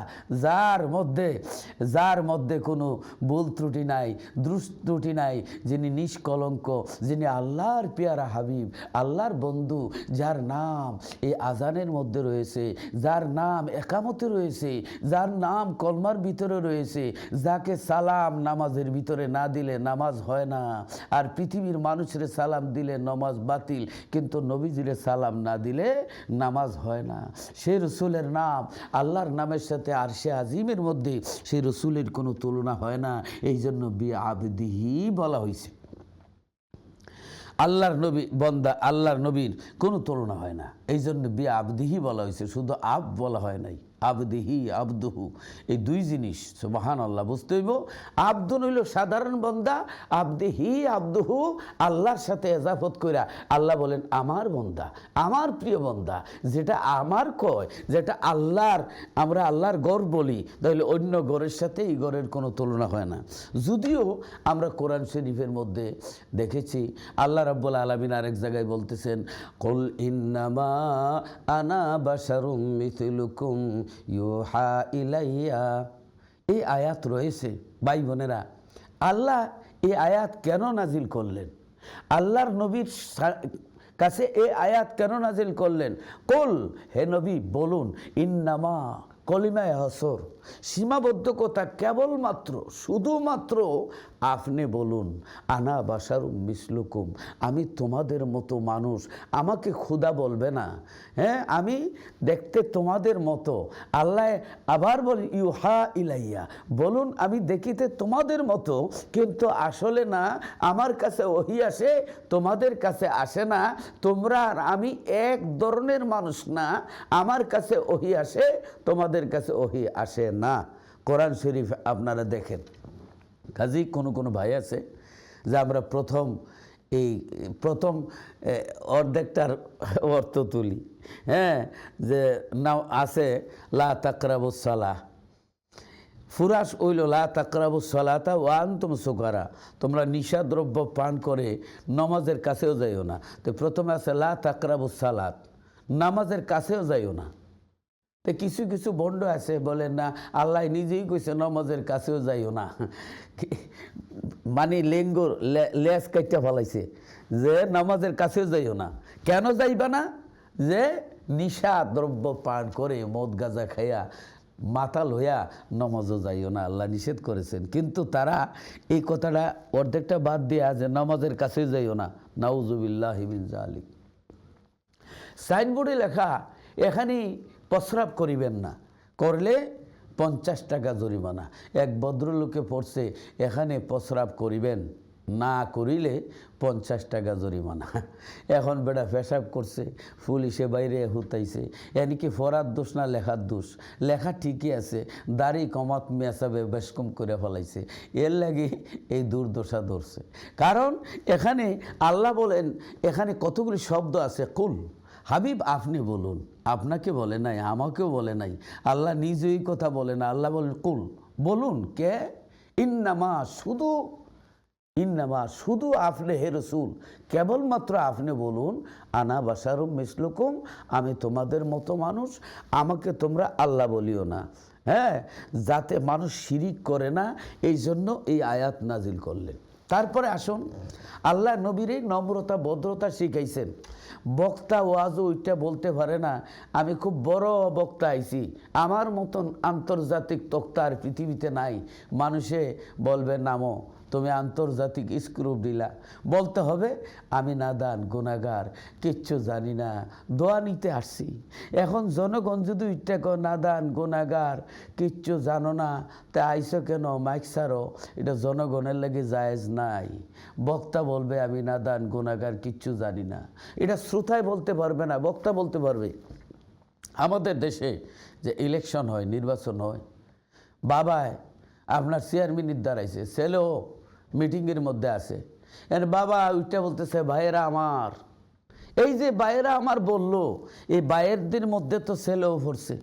যার মধ্যে কোনো ভুল ত্রুটি নাই, ত্রুটি নাই, যিনি নিষ্কলঙ্ক, যিনি আল্লাহর পেয়ারা হাবিব, আল্লাহর বন্ধু, যার নাম এই আজানের মধ্যে রয়েছে, যার নাম একামতে রয়েছে, যার নাম কলমার ভিতরে রয়েছে, যাকে সালাম নামাজের ভিতরে না দিলে নামাজ হয় না। আর পৃথিবীর মানুষের সালাম দিলে নামাজ বাতিল, কিন্তু নবীজিরে সালাম না দিলে নামাজ হয় না। সেই রসুলের নাম আল্লাহর নামের সাথে আরশে আজিমের মধ্যে সেই রসুলের কোনো তুলনা হয় না। এই জন্য বিআবদিহি বলা হয়েছে। আল্লাহর নবী বন্দা, আল্লাহর নবীর কোনো তুলনা হয় না। এই জন্য বিআবদিহি বলা হয়েছে, শুধু বলা হয় নাই। আবদিহি আবদুহু, এই দুই জিনিস সুবহানাল্লাহ বুঝতে হইব। আব্দুন হইল সাধারণ বন্দা, আবদিহি আবদুহু আল্লাহর সাথে এজাফত কইরা আল্লাহ বলেন আমার বন্দা, আমার প্রিয় বন্দা, যেটা আমার কয়, যেটা আল্লাহর, আমরা আল্লাহর গড় বলি, তাহলে অন্য গড়ের সাথে এই গড়ের কোনো তুলনা হয় না। যদিও আমরা কোরআন শরীফের মধ্যে দেখেছি আল্লাহ রাব্বুল আলামিন আরেক জায়গায় বলতেছেন কুল ইন্নামা আনা বাশারুম মিথলুকুম ইউহা ইলাইয়া। এই আয়াত রয়েছে। ভাই বোনেরা, আল্লাহ এই আয়াত কেন নাজিল করলেন? আল্লাহর নবীর কাছে এই আয়াত কেন নাজিল করলেন? কুল, হে নবী বলুন, ইন্নামা, কলিমায়ে হসর, সীমাবদ্ধকতা কেবলমাত্র শুধুমাত্র আপনি বলুন আনা বাশারুম মিসলুকুম, আমি তোমাদের মতো মানুষ, আমাকে ক্ষুধা বলবে না। হ্যাঁ, আমি দেখতে তোমাদের মতো। আল্লাহ আবার বল ইউহা ইলাইয়া, বলুন আমি দেখিতে তোমাদের মতো, কিন্তু আসলে না, আমার কাছে ওহী আসে, তোমাদের কাছে আসে না। তোমরা আর আমি এক ধরনের মানুষ না, আমার কাছে ওহী আসে, তোমাদের কাছে ওহী আসে না। কোরআন শরীফ আপনারা দেখেন। কাজী কোনো ভাই আছে যে আমরা প্রথম অর্ধেকটার অর্থ তুলি। হ্যাঁ, যে না আছে লা তাকরাবুস সালাহ, ফুরাস ওইল লা তাকরাবুস সালাতা ওয়া আনতুম সুকারা, তোমরা নিশাদ্রব্য পান করে নামাজের কাছেও যাইও না। তো প্রথমে আছে লা তাকরাবুস সালাত, নামাজের কাছেও যাইও না। তো কিছু কিছু বন্ড আছে বলেন না আল্লাহ নিজেই কইছে নামাজের কাছেও যাইও না, মানে লেঙ্গুর লেজ কাইটা ফেলাইছে যে নামাজের কাছেও যাইও না। কেন যাইবা না? যে নিশা দ্রব্য পান করে মদ গাঁজা খাইয়া মাতাল হইয়া নামাজও যাইও না, আল্লাহ নিষেধ করেছেন। কিন্তু তারা এই কথাটা অর্ধেকটা বাদ দিয়া যে নামাজের কাছেও যাইও না, নাউজুবিল্লাহি মিন যালিক। সাইনবোর্ডে লেখা এখানেই প্রস্রাব করিবেন না, করলে 50 টাকা জরিমানা। এক ভদ্রলোকে পড়ছে এখানে প্রস্রাব করিবেন না, করিলে 50 টাকা জরিমানা। এখন বেটা পেশাব করছে, পুলিশে বাইরে হুতাইছে। এদিকে ফরার দোষ না লেখার দোষ, লেখা ঠিকই আছে, দাড়ি কমাত মেসাবে বেশ কম করে ফেলাইছে, এর লাগে এই দুর্দশা ধরছে। কারণ এখানে আল্লাহ বলেন, এখানে কতগুলি শব্দ আছে, কুল হাবিব আপনি বলুন, আপনাকে বলে নাই, আমাকেও বলে নাই, আল্লাহ নিজেই কথা বলে না। আল্লাহ বলেন কুল, বলুন। কে? ইন্নামা, শুধু আপনি হে রসুল, কেবলমাত্র আপনি বলুন আনা বাশারুম মিসলুকুম, আমি তোমাদের মতো মানুষ, আমাকে তোমরা আল্লাহ বলিও না। হ্যাঁ, যাতে মানুষ শিরিক করে না, এই জন্য এই আয়াত নাজিল করলেন। তারপরে আসুন, আল্লাহ নবীরে নম্রতা ভদ্রতা শিখাইছেন। বক্তা ওয়াজও ওইটা বলতে পারে না আমি খুব বড় বক্তা আইছি, আমার মতন আন্তর্জাতিক তক্তা আর পৃথিবীতে নাই, মানুষে বলবে নামো তুমি আন্তর্জাতিক স্ক্রুপ দিলা। বলতে হবে আমি নাদান গুনাহগার, কিচ্ছু জানি না, দোয়া নিতে আসছি। এখন জনগণ যদি ওইটা কো নাদান গুনাহগার কিচ্ছু জানো না, তা আইসো কেন, মাইক সারো, এটা জনগণের লাগে জায়েজ নাই। বক্তা বলবে আমি নাদান গুনাহগার কিচ্ছু জানি না, এটা শ্রোতায় বলতে পারবে না, বক্তা বলতে পারবে। আমাদের দেশে যে ইলেকশন হয়, নির্বাচন হয়, বাবায় আপনার চেয়ারম্যানের দাঁড়াইছে, ছেলেও মিটিংয়ের মধ্যে আছে, এর বাবা ওইটা বলতেছে ভাইয়েরা আমার, এই যে ভাইয়েরা আমার বললো, এই ভাইয়েরদের মধ্যে তো ছেলেও পড়ছে।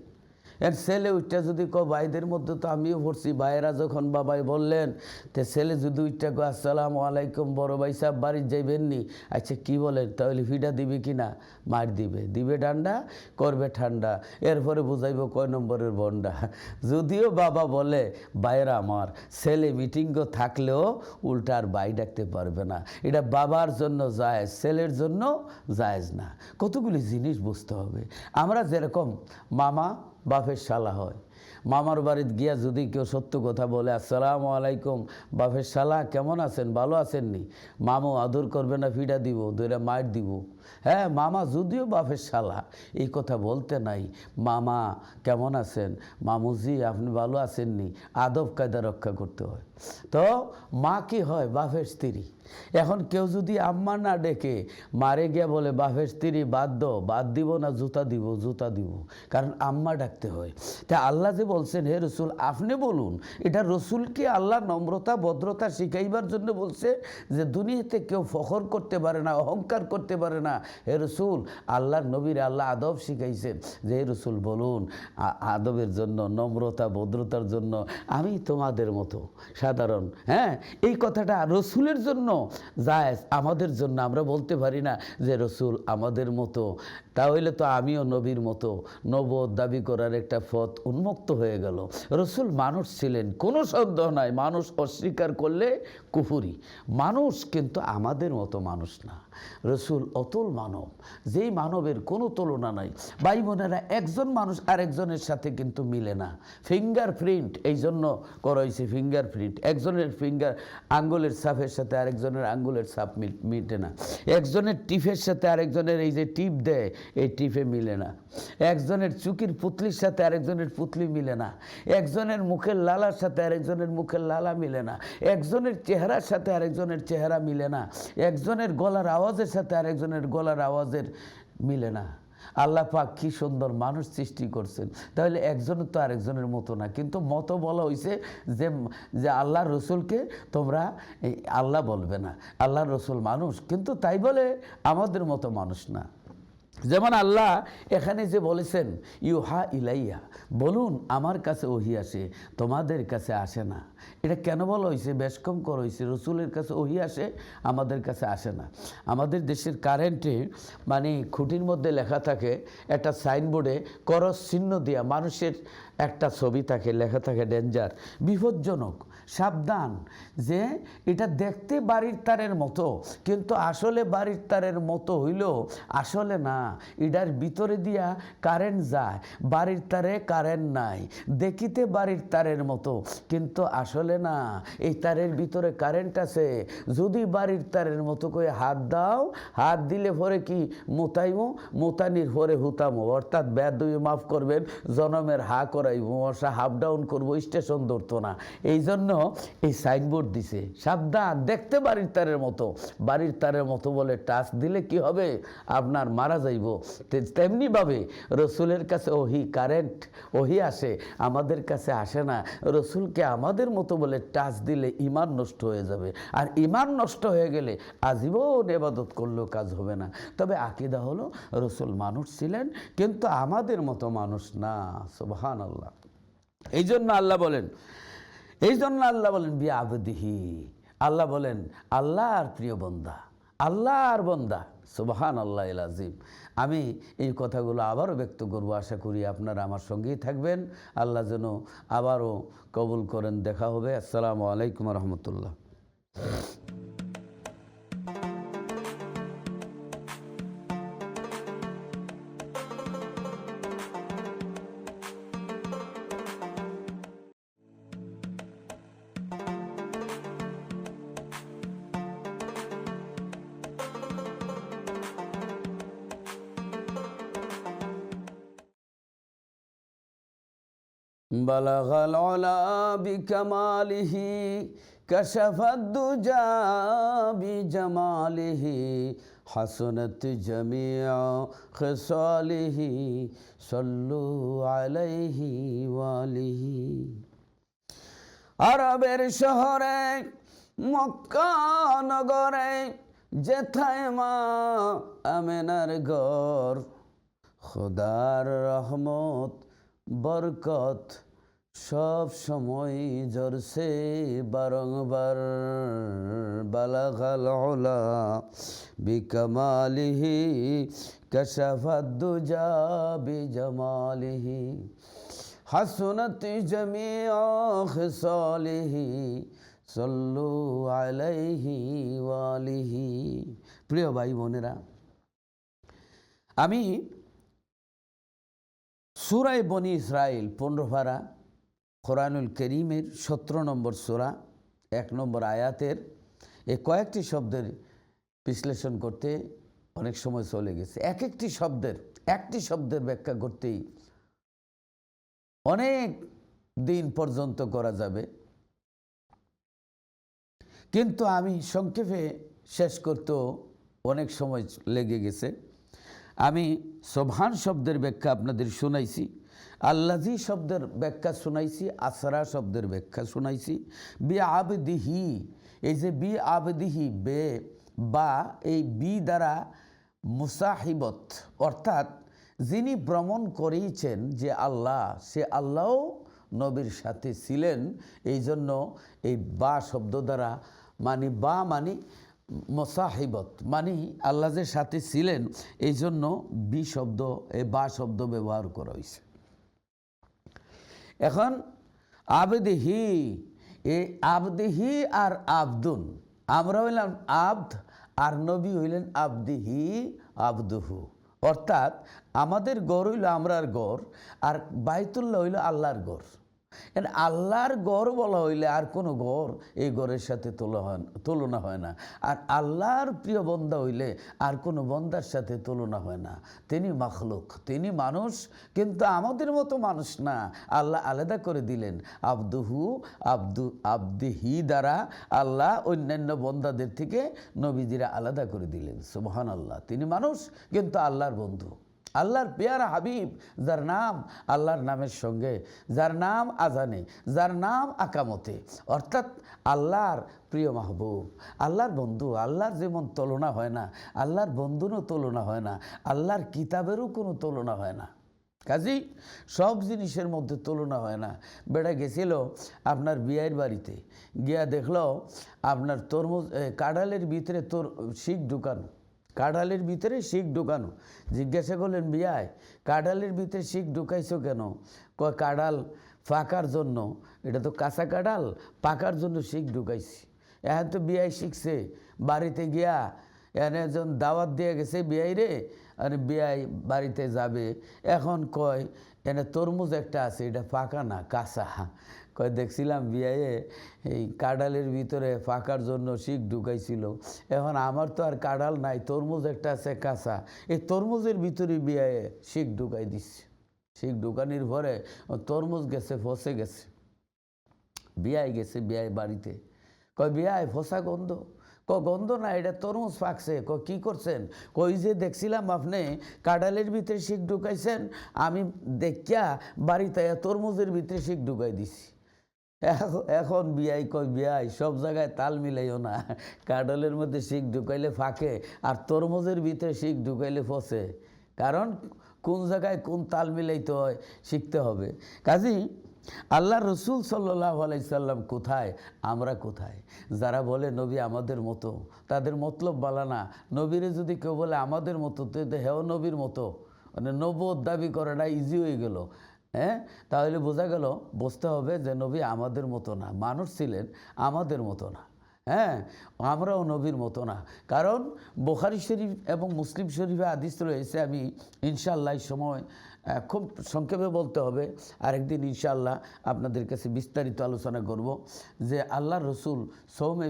এর ছেলে ওইটা যদি কো ভাইদের মধ্যে তো আমিও পড়ছি, ভাইয়েরা যখন বাবাই বললেন, তো ছেলে যদি ওইটা কো আসসালামু আলাইকুম বড় ভাই সাহেব বাড়ির যাইবেননি, আচ্ছা কি বলেন, তাহলে ফিডা দিবে কি না? মার দিবে ডান্ডা, করবে ঠান্ডা, এরপরে বুঝাইব কয় নম্বরের বন্ডা। যদিও বাবা বলে ভাইয়েরা আমার, ছেলে মিটিংও থাকলেও উল্টা আর ভাই ডাকতে পারবে না, এটা বাবার জন্য জায়েজ, ছেলের জন্য জায়েজ না। কতগুলি জিনিস বুঝতে হবে। আমরা যেরকম মামা বাপের শালা হয়, মামার বাড়িতে গিয়া যদি কেউ সত্য কথা বলে আসসালামু আলাইকুম বাপের শালা কেমন আছেন, ভালো আছেননি, মামু আদর করবে না, ফিডা দিব, দইরা মার দিব। হ্যাঁ, মামা যদিও বাপের শালা, এই কথা বলতে নাই, মামা কেমন আছেন, মামুজি আপনি ভালো আছেননি, আদব কায়দা রক্ষা করতে হয়। তো মা কি হয়? বাপের স্ত্রী। এখন কেউ যদি আম্মা না ডেকে মারে গিয়া বলে বাপের স্ত্রী বাদ দাও, বাদ দিব না, জুতা দিব, কারণ আম্মা ডাকতে হয়। তা আল্লাহ যে বলছেন হে রসুল আপনি বলুন, এটা রসুলকে আল্লাহ নম্রতা ভদ্রতা শিখাইবার জন্য বলছে, যে দুনিয়াতে কেউ ফখর করতে পারে না, অহংকার করতে পারে না। হে রসুল, আল্লাহর নবীর আল্লাহ আদব শিখাইছেন, যে হে রসুল বলুন আদবের জন্য, নম্রতা ভদ্রতার জন্য আমি তোমাদের মতো সাধারণ। হ্যাঁ, এই কথাটা রসুলের জন্য জায়েজ, আমাদের জন্য আমরা বলতে পারি না যে রসুল আমাদের মতো, তাহলে তো আমিও নবীর মতো, নবুয়ত দাবি করার একটা পথ উন্মুক্ত হয়ে হয়ে গেল। রসুল মানুষ ছিলেন, কোনো সন্দেহ নাই। মানুষ অস্বীকার করলে কুফরি। মানুষ কিন্তু আমাদের মতো মানুষ না। রসুল অতুল মানব, যেই মানবের কোনো তুলনা নাই। ভাই বোনেরা, একজন মানুষ আরেকজনের সাথে কিন্তু মিলে না। ফিঙ্গারপ্রিন্ট এই জন্য করা হয়েছে, ফিঙ্গারপ্রিন্ট। একজনের আঙ্গুলের ছাপের সাথে আরেকজনের আঙ্গুলের ছাপ মিটে না। একজনের টিপের সাথে আরেকজনের এই যে টিপ দেয়, এই টিপে মিলে না। একজনের চুকির পুতলির সাথে আরেকজনের পুতলি মিলে না। একজনের মুখের লালার সাথে আরেকজনের মুখের লালা মিলে না। একজনের চেহারার সাথে আরেকজনের চেহারা মিলে না। একজনের গলার আওয়াজের সাথে আরেকজনের গলার আওয়াজের মিলে না। আল্লাহ পাক কি সুন্দর মানুষ সৃষ্টি করছেন। তাহলে একজনের তো আরেকজনের মতো না, কিন্তু মতো বলা হয়েছে যে আল্লাহর রসুলকে তোমরা আল্লাহ বলবে না। আল্লাহর রসুল মানুষ, কিন্তু তাই বলে আমাদের মতো মানুষ না। যেমন আল্লাহ এখানে যে বলেছেন ইউহা ইলাইয়া, বলুন আমার কাছে ওহি আসে, তোমাদের কাছে আসে না। এটা কেন বলা হয়েছে? বেশ কম করা হয়েছে। রসুলের কাছে ওহি আসে, আমাদের কাছে আসে না। আমাদের দেশের কারেন্টে মানে খুঁটির মধ্যে লেখা থাকে, একটা সাইনবোর্ডে করস চিহ্ন দিয়া মানুষের একটা ছবি থাকে, লেখা থাকে ডেঞ্জার, বিপজ্জনক, সাবধান। যে এটা দেখতে বাড়ির তারের মতো, কিন্তু আসলে বাড়ির তারের মতো হইলেও আসলে না। এটার ভিতরে দিয়া কারেন্ট যায়, বাড়ির তারে কারেন্ট নাই। দেখিতে বাড়ির তারের মতো, কিন্তু আসলে না। এই তারের ভিতরে কারেন্ট আছে। যদি বাড়ির তারের মতো করে হাত দাও, হাত দিলে পরে কি মোতাইমো, মোতানির পরে হুতামো, অর্থাৎ বেদুই মাফ করবেন, জনমের হা করাইবো, মশা হাফ ডাউন করবো, স্টেশন ধরতো না। এই জন্য এই সাইনবোর্ড দিছে, সাবধান, দেখতে বাড়ির তারের মতো। বাড়ির তারের মতো বলে টাচ দিলে কি হবে? আপনার মারা যাইব। তেমনিভাবে রসুলের কাছে ওহি কারেন্ট, ওহি আসে, আমাদের কাছে আসে না। রসুলকে আমাদের মতো বলে টাচ দিলে ইমান নষ্ট হয়ে যাবে। আর ইমান নষ্ট হয়ে গেলে আজীবন ইবাদত করলেও কাজ হবে না। তবে আকীদা হলো রসুল মানুষ ছিলেন, কিন্তু আমাদের মতো মানুষ না। সুবহানাল্লাহ। এই জন্য আল্লাহ বলেন বি আবদিহি, আল্লাহ বলেন আল্লাহর প্রিয় বন্দা, আল্লাহর বন্দা। সুবহানাল্লাহ আল আযীম। আমি এই কথাগুলো আবারও ব্যক্ত করব, আশা করি আপনারা আমার সঙ্গেই থাকবেন। আল্লাহ যেন আবারও কবুল করেন। দেখা হবে। আসসালামু আলাইকুম রহমতুল্লাহ। বালাগাল উলা বিকামালিহি কাশাফাদ-দুজা বিজামালিহি হাসানাত জামিউ খিসালিহি সাল্লু আলাইহি ওয়ালিহি। আরবের শহরে মক্কা নগরে যেথায় মা আমেনার ঘর, খোদার রহমত বরকত সব সময় ঝরছে বারংবার। বালাগাল উলা বিকামালিহি কাশাফাদ-দুজা বিজামালিহি হাসনাত জামিউ খিসালিহি সাল্লু আলাইহি ওয়ালিহি। প্রিয় ভাই বোনেরা, আমি সূরা বনী ইসরাইল 15 পারা কোরআনুল করিমের 17 নম্বর সূরা 1 নম্বর আয়াতের এই কয়েকটি শব্দের বিশ্লেষণ করতে অনেক সময় চলে গেছে। একটি শব্দের ব্যাখ্যা করতেই অনেক দিন পর্যন্ত করা যাবে, কিন্তু আমি সংক্ষেপে শেষ করতেও অনেক সময় লেগে গেছে। আমি সুবহান শব্দের ব্যাখ্যা আপনাদের শুনাইছি, আল্লাজি শব্দের ব্যাখ্যা শুনাইছি, আসরা শব্দের ব্যাখ্যা শুনাইছি। বি আবদিহি, এই যে বি আবদিহি, বে বা এই বি দ্বারা মুসাহিবত, অর্থাৎ যিনি ভ্রমণ করিয়েছেন যে আল্লাহ, সে আল্লাহও নবীর সাথে ছিলেন। এই জন্য এই বা শব্দ দ্বারা মানি মুসাহিবত, মানি আল্লাহ যে সাথে ছিলেন, এই জন্য বি শব্দ, এই বা শব্দ ব্যবহার করা হয়েছে। এখন আবদিহি, এই আবদিহি আর আবদুন, আমরা হইলাম আবদ আর নবী হইলেন আবদিহি আবদুহু। অর্থাৎ আমাদের গড় হইল আমরার গড়, আর বাইতুল্লাহ হইল আল্লাহর গড়। আল্লাহর গড় বলা হইলে আর কোনো গড় এই গড়ের সাথে তুলনা হয় না। আর আল্লাহর প্রিয় বন্দা হইলে আর কোনো বন্দার সাথে তুলনা হয় না। তিনি মাখলুক, তিনি মানুষ, কিন্তু আমাদের মতো মানুষ না। আল্লাহ আলাদা করে দিলেন আবদুহু, আবদিহি দ্বারা আল্লাহ অন্যান্য বন্দাদের থেকে নবীজিরা আলাদা করে দিলেন। সুবহানাল্লাহ। তিনি মানুষ কিন্তু আল্লাহর বন্ধু, আল্লাহর পেয়ারা হাবিব, যার নাম আল্লাহর নামের সঙ্গে, যার নাম আজানে, যার নাম আকামতে, অর্থাৎ আল্লাহর প্রিয় মাহবুব, আল্লাহর বন্ধু। আল্লাহর যেমন তুলনা হয় না, আল্লাহর বন্ধুরও তুলনা হয় না, আল্লাহর কিতাবেরও কোনো তুলনা হয় না। কাজেই সব জিনিসের মধ্যে তুলনা হয় না। বেটা গেছিল আপনার বিয়ের বাড়িতে, গিয়া দেখলো আপনার তরমুজ কাঁঠালের ভিতরে শিক ঢুকানো, কাঁঠালের ভিতরে শিক ঢুকানো। জিজ্ঞাসা করলেন, বিয়ায় কাঁঠালের ভিতরে শিক ঢুকাইছো কেন? কয় কাঁঠাল পাকার জন্য। এটা তো কাঁচা কাঁঠাল, পাকার জন্য শিক ঢুকাইছি। এখন তো বিয়ায় শিখছে, বাড়িতে গিয়া এনে একজন দাওয়াত দিয়ে গেছে বিয়াই রে, আর বিয়াই বাড়িতে যাবে। এখন কয় এনে তরমুজ একটা আছে, এটা পাকা না কাঁচা। কয় দেখছিলাম বিয়ায়ে এই কাঁঠালের ভিতরে পাকার জন্য শিক ঢুকাইছিল। এখন আমার তো আর কাঁঠাল নাই, তরমুজ একটা আছে কাঁচা, এই তরমুজের ভিতরে বিয়ায়ে শিক ঢুকাই দিচ্ছে। শিক ঢুকানির পরে তরমুজ গেছে, ফসে গেছে। বিয়াই গেছে, বিয়াই বাড়িতে, কয় বিয়াই ফসা গন্ধ। গন্ধ না, এটা তরমুজ পাকছে। কি করছেন? কই যে দেখছিলাম আপনি কাঁঠালের ভিতরে শিক ঢুকাইছেন, আমি দেখিয়া বাড়িতে তরমুজের ভিতরে শিক ঢুকাই দিছি। এখন বিয়াই কয়, বিয়াই সব জায়গায় তাল মিলাইও না। কাঁঠালের মধ্যে শিক ঢুকাইলে ফাঁকে, আর তরমুজের ভিতরে শিক ঢুকাইলে ফসে। কারণ কোন জায়গায় কোন তাল মিলাইতে হয় শিখতে হবে। কাজেই আল্লাহ রসুল সাল্লাল্লাহু আলাইহি সাল্লাম কোথায়, আমরা কোথায়? যারা বলে নবী আমাদের মতো, তাদের মতলব বালা না। নবীরে যদি কেউ বলে আমাদের মতো, তো হেও নবীর মতো, মানে নবুয়ত দাবি করাটা ইজি হয়ে গেল। হ্যাঁ, তাহলে বোঝা গেল, বুঝতে হবে যে নবী আমাদের মতো না, মানুষ ছিলেন, আমাদের মতো না। হ্যাঁ, আমরাও নবীর মতো না। কারণ বুখারী শরীফ এবং মুসলিম শরীফে হাদিস রয়েছে। আমি ইনশাআল্লাহ সময় খুব সংক্ষেপে বলতে হবে, আরেকদিন ইনশাআল্লাহ আপনাদের কাছে বিস্তারিত আলোচনা করব, যে আল্লাহ রসুল সৌমে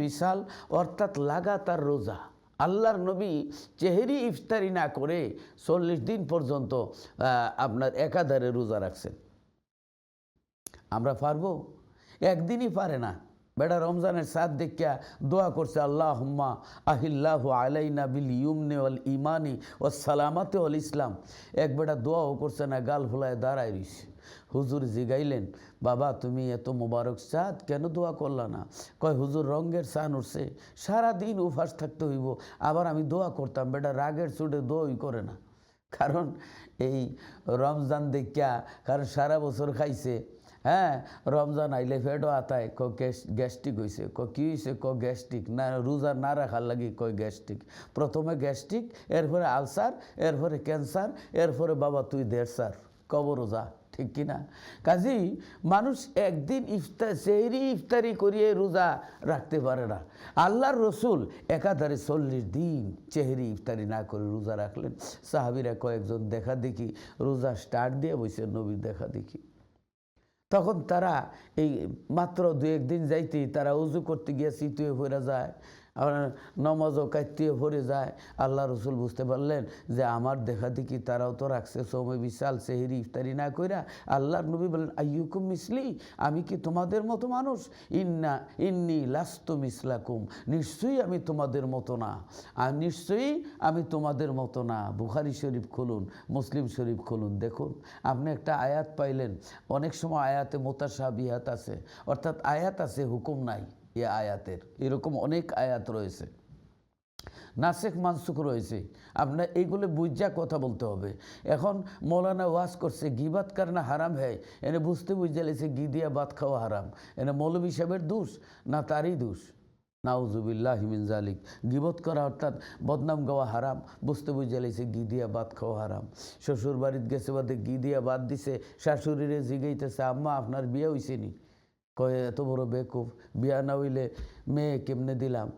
বিশাল অর্থাৎ লাগাতার রোজা। আল্লাহর নবী চেহারি ইফতারি না করে 40 দিন পর্যন্ত আপনার একাধারে রোজা রাখছেন। আমরা পারবো? একদিনই পারে না। বেটা রমজানের সাত দেখিয়া দোয়া করছে, আল্লাহুম্মা আহিল্লাহু আলাইনা বিল ইউমনি ওয়াল ইমানি ওয়াস সালামাতি ওয়াল ইসলাম। এক বেটা দোয়াও করছে না, গাল ফুলায় দাঁড়ায় রইছে। হুজুর জিগাইলেন, বাবা তুমি এত মোবারক চাঁদ কেন দোয়া করলা না? কয় হুজুর রঙের চান উঠছে, সারাদিন উপাস থাকতে হইব, আবার আমি দোয়া করতাম। বেটা রাগের চোটে দোয়াই করে না। কারণ এই রমজান দেখিয়া, কারণ সারা বছর খাইছে। হ্যাঁ, রমজান আইলে ফেটও আতায়, গ্যাস্ট্রিক হয়েছে। কী হয়েছে? গ্যাস্ট্রিক না, রোজা না রাখার লাগি গ্যাস্ট্রিক। প্রথমে গ্যাস্ট্রিক, এরপরে আলসার, এরপরে ক্যান্সার, এরপরে বাবা তুই দেড়সার কবর রোজা, ঠিক কিনা? কাজেই মানুষ একদিন সেহরি ইফতারি করিয়ে রোজা রাখতে পারে না। আল্লাহর রসুল একাধারে 40 দিন চেহারি ইফতারি না করে রোজা রাখলেন। সাহাবীরা কয়েকজন দেখা দেখি রোজা স্টার্ট দিয়ে বসে নবীর দেখা দেখি। তখন তারা এই মাত্র 2-1 দিন যাইতেই তারা উজু করতে গিয়ে চিতুয়ে পড়ে যায়, নমাজও কাটতে পড়ে যায়। আল্লাহ রসুল বুঝতে পারলেন যে আমার দেখা দেখি তারাও তো রাখছে সৌমে বিশাল সেহরি ইফতারি না কইরা। আল্লাহর নবী বললেন, আইয়ুকুম মিসলি, আমি কি তোমাদের মতো মানুষ? ইন্নি লাস্তু মিসলাকুম, নিশ্চয়ই আমি তোমাদের মতো না, আর নিশ্চয়ই আমি তোমাদের মতো না। বুখারী শরীফ খুলুন, মুসলিম শরীফ খুলুন, দেখুন আপনি একটা আয়াত পাইলেন। অনেক সময় আয়াতে মুতাশাবিহাত আছে, অর্থাৎ আয়াত আছে হুকুম নাই। এ আয়াতের এরকম অনেক আয়াত রয়েছে, নাসেখ মানসুখ রয়েছে। আপনার এইগুলো বুঝা কথা বলতে হবে। এখন মৌলানা ওয়াজ করছে গিবাত করনা হারাম হ্যায়, এনে বুঝতে বুঝে লেছে ঘি দিয়া ভাত খাওয়া হারাম। এনে মৌলভী সাহেবের দোষ না তারই দোষ? নাউজুবিল্লাহি মিন জালিক। গিবত করা অর্থাৎ বদনাম গাওয়া হারাম, বুঝতে বুঝে লাইছে ঘি দিয়া ভাত খাওয়া হারাম। শ্বশুর বাড়িতে গেছে বাদে ঘি দিয়া ভাত দিছে, শাশুড়িরে জিগাইতেছে আম্মা আপনার বিয়ে হইছে নি? কয়ে এত বড় বেকুব, বিয়া না হইলে মেয়ে কেমনে দিলাম,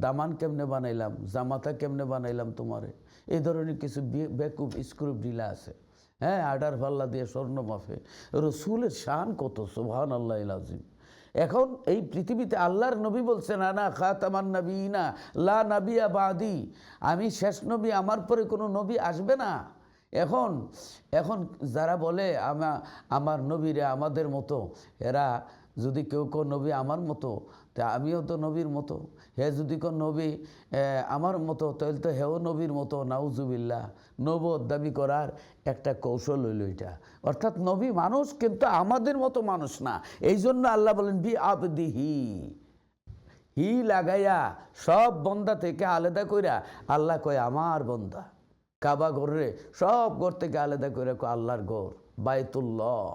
দামান কেমনে বানাইলাম, জামাতা কেমনে বানাইলাম তোমারে। এই ধরনের কিছু বেকুব স্ক্রুপ ঢিলা আছে, হ্যাঁ, আডার পাল্লা দিয়ে স্বর্ণ মাফে। রসুলের শান কত, সুবহানাল্লাহ আযীম। এখন এই পৃথিবীতে আল্লাহর নবী বলছেন আনা খাতামান নবিয়িনা লা নাবিয়া বাদি, আমি শেষ নবী, আমার পরে কোনো নবী আসবে না। এখন যারা বলে আমার নবীরে আমাদের মতো, এরা যদি কেউ নবী আমার মতো, তা আমিও তো নবীর মতো। হে যদি নবী আমার মতো, তাহলে তো হেও নবীর মতো। নাউজুবিল্লাহ। নবুয়ত দাবি করার একটা কৌশল হইল এটা। অর্থাৎ নবী মানুষ, কিন্তু আমাদের মতো মানুষ না। এই জন্য আল্লাহ বলেন বি আবদিহি, হি লাগাইয়া সব বন্দা থেকে আলাদা কইরা আল্লাহ কয় আমার বন্দা। কাবা ঘরে সব ঘর থেকে আলাদা করে আল্লাহর ঘর, বাইতুল্লাহ,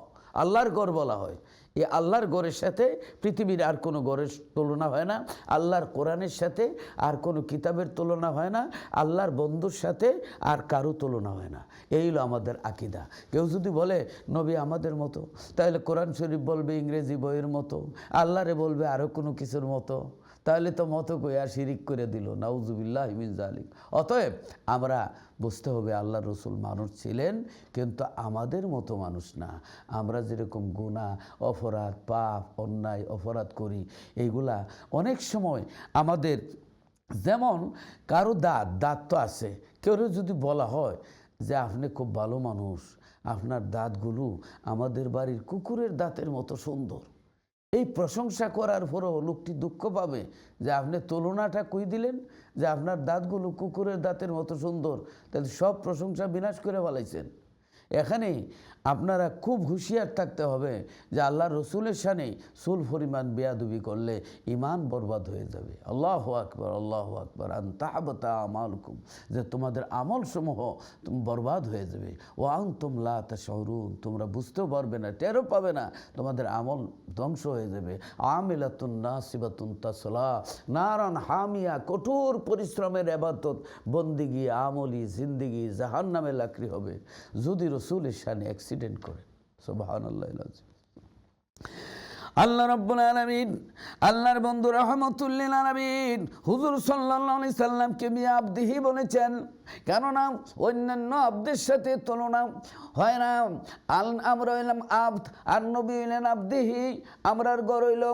আল্লাহর ঘর বলা হয়। এই আল্লাহর ঘরের সাথে পৃথিবীর আর কোনো ঘরের তুলনা হয় না, আল্লাহর কোরআনের সাথে আর কোনো কিতাবের তুলনা হয় না, আল্লাহর বন্ধুর সাথে আর কারো তুলনা হয় না। এই হলো আমাদের আকীদা। কেউ যদি বলে নবী আমাদের মতো, তাহলে কোরআন শরীফ বলবে ইংরেজি বইয়ের মতো, আল্লাহরে বলবে আরও কোনো কিছুর মতো, তাহলে তো মতো কইয়া শিরিক করে দিল। নাউজুবিল্লাহি মিন জালিক। অতএব আমরা বুঝতে হবে আল্লাহ রসুল মানুষ ছিলেন, কিন্তু আমাদের মতো মানুষ না। আমরা যেরকম গুনাহ, অপরাধ, পাপ, অন্যায়, অপরাধ করি, এইগুলা অনেক সময় আমাদের, যেমন কারো দাঁত তো আছে, কেউ যদি বলা হয় যে আপনি খুব ভালো মানুষ, আপনার দাঁতগুলো আমাদের বাড়ির কুকুরের দাঁতের মতো সুন্দর, এই প্রশংসা করার পরও লোকটি দুঃখ পাবে যে আপনি তুলনাটা কই দিলেন, যে আপনার দাঁতগুলো কুকুরের দাঁতের মতো সুন্দর, তাহলে সব প্রশংসা বিনাশ করে ফেলাইছেন। এখানে আপনারা খুব হুঁশিয়ার থাকতে হবে যে আল্লাহ রসুলের শানে চুল পরিমাণ বেয়াদবি করলে ঈমান বরবাদ হয়ে যাবে। আল্লাহু আকবার, আল্লাহু আকবার। আনতাহবাতা আমালুকুম, যে তোমাদের আমলসমূহ বরবাদ হয়ে যাবে। ও আনতুম লা তাশউরুন, তোমরা বুঝতেও পারবে না, টেরও পাবে না, তোমাদের আমল ধ্বংস হয়ে যাবে। আমিলাতুন নাসিবাতুন তাসলা নারান হামিয়া, কঠোর পরিশ্রমের ইবাদত, বন্দিগি, আমলি, জিন্দিগি জাহান্নামে লাকড়ি হবে যদি রসুলের শানে অ্যাক্সিডেন্ট করে। সুবহানাল্লাহ। আল্লাহ রাব্বুল আলামিন, আল্লাহর বন্ধু রাহমাতুল লিল আলামিন হুজুর সাল্লাল্লাহু আলাইহি সাল্লামকে মিয়া আবদিহি বলেছেন, কেননা অন্যান্য আব্দের সাথে তুলনা হয় না। আমরা হইলাম আব্দ, আর নবী হইলেন আবদিহি। আমরার ঘর হইল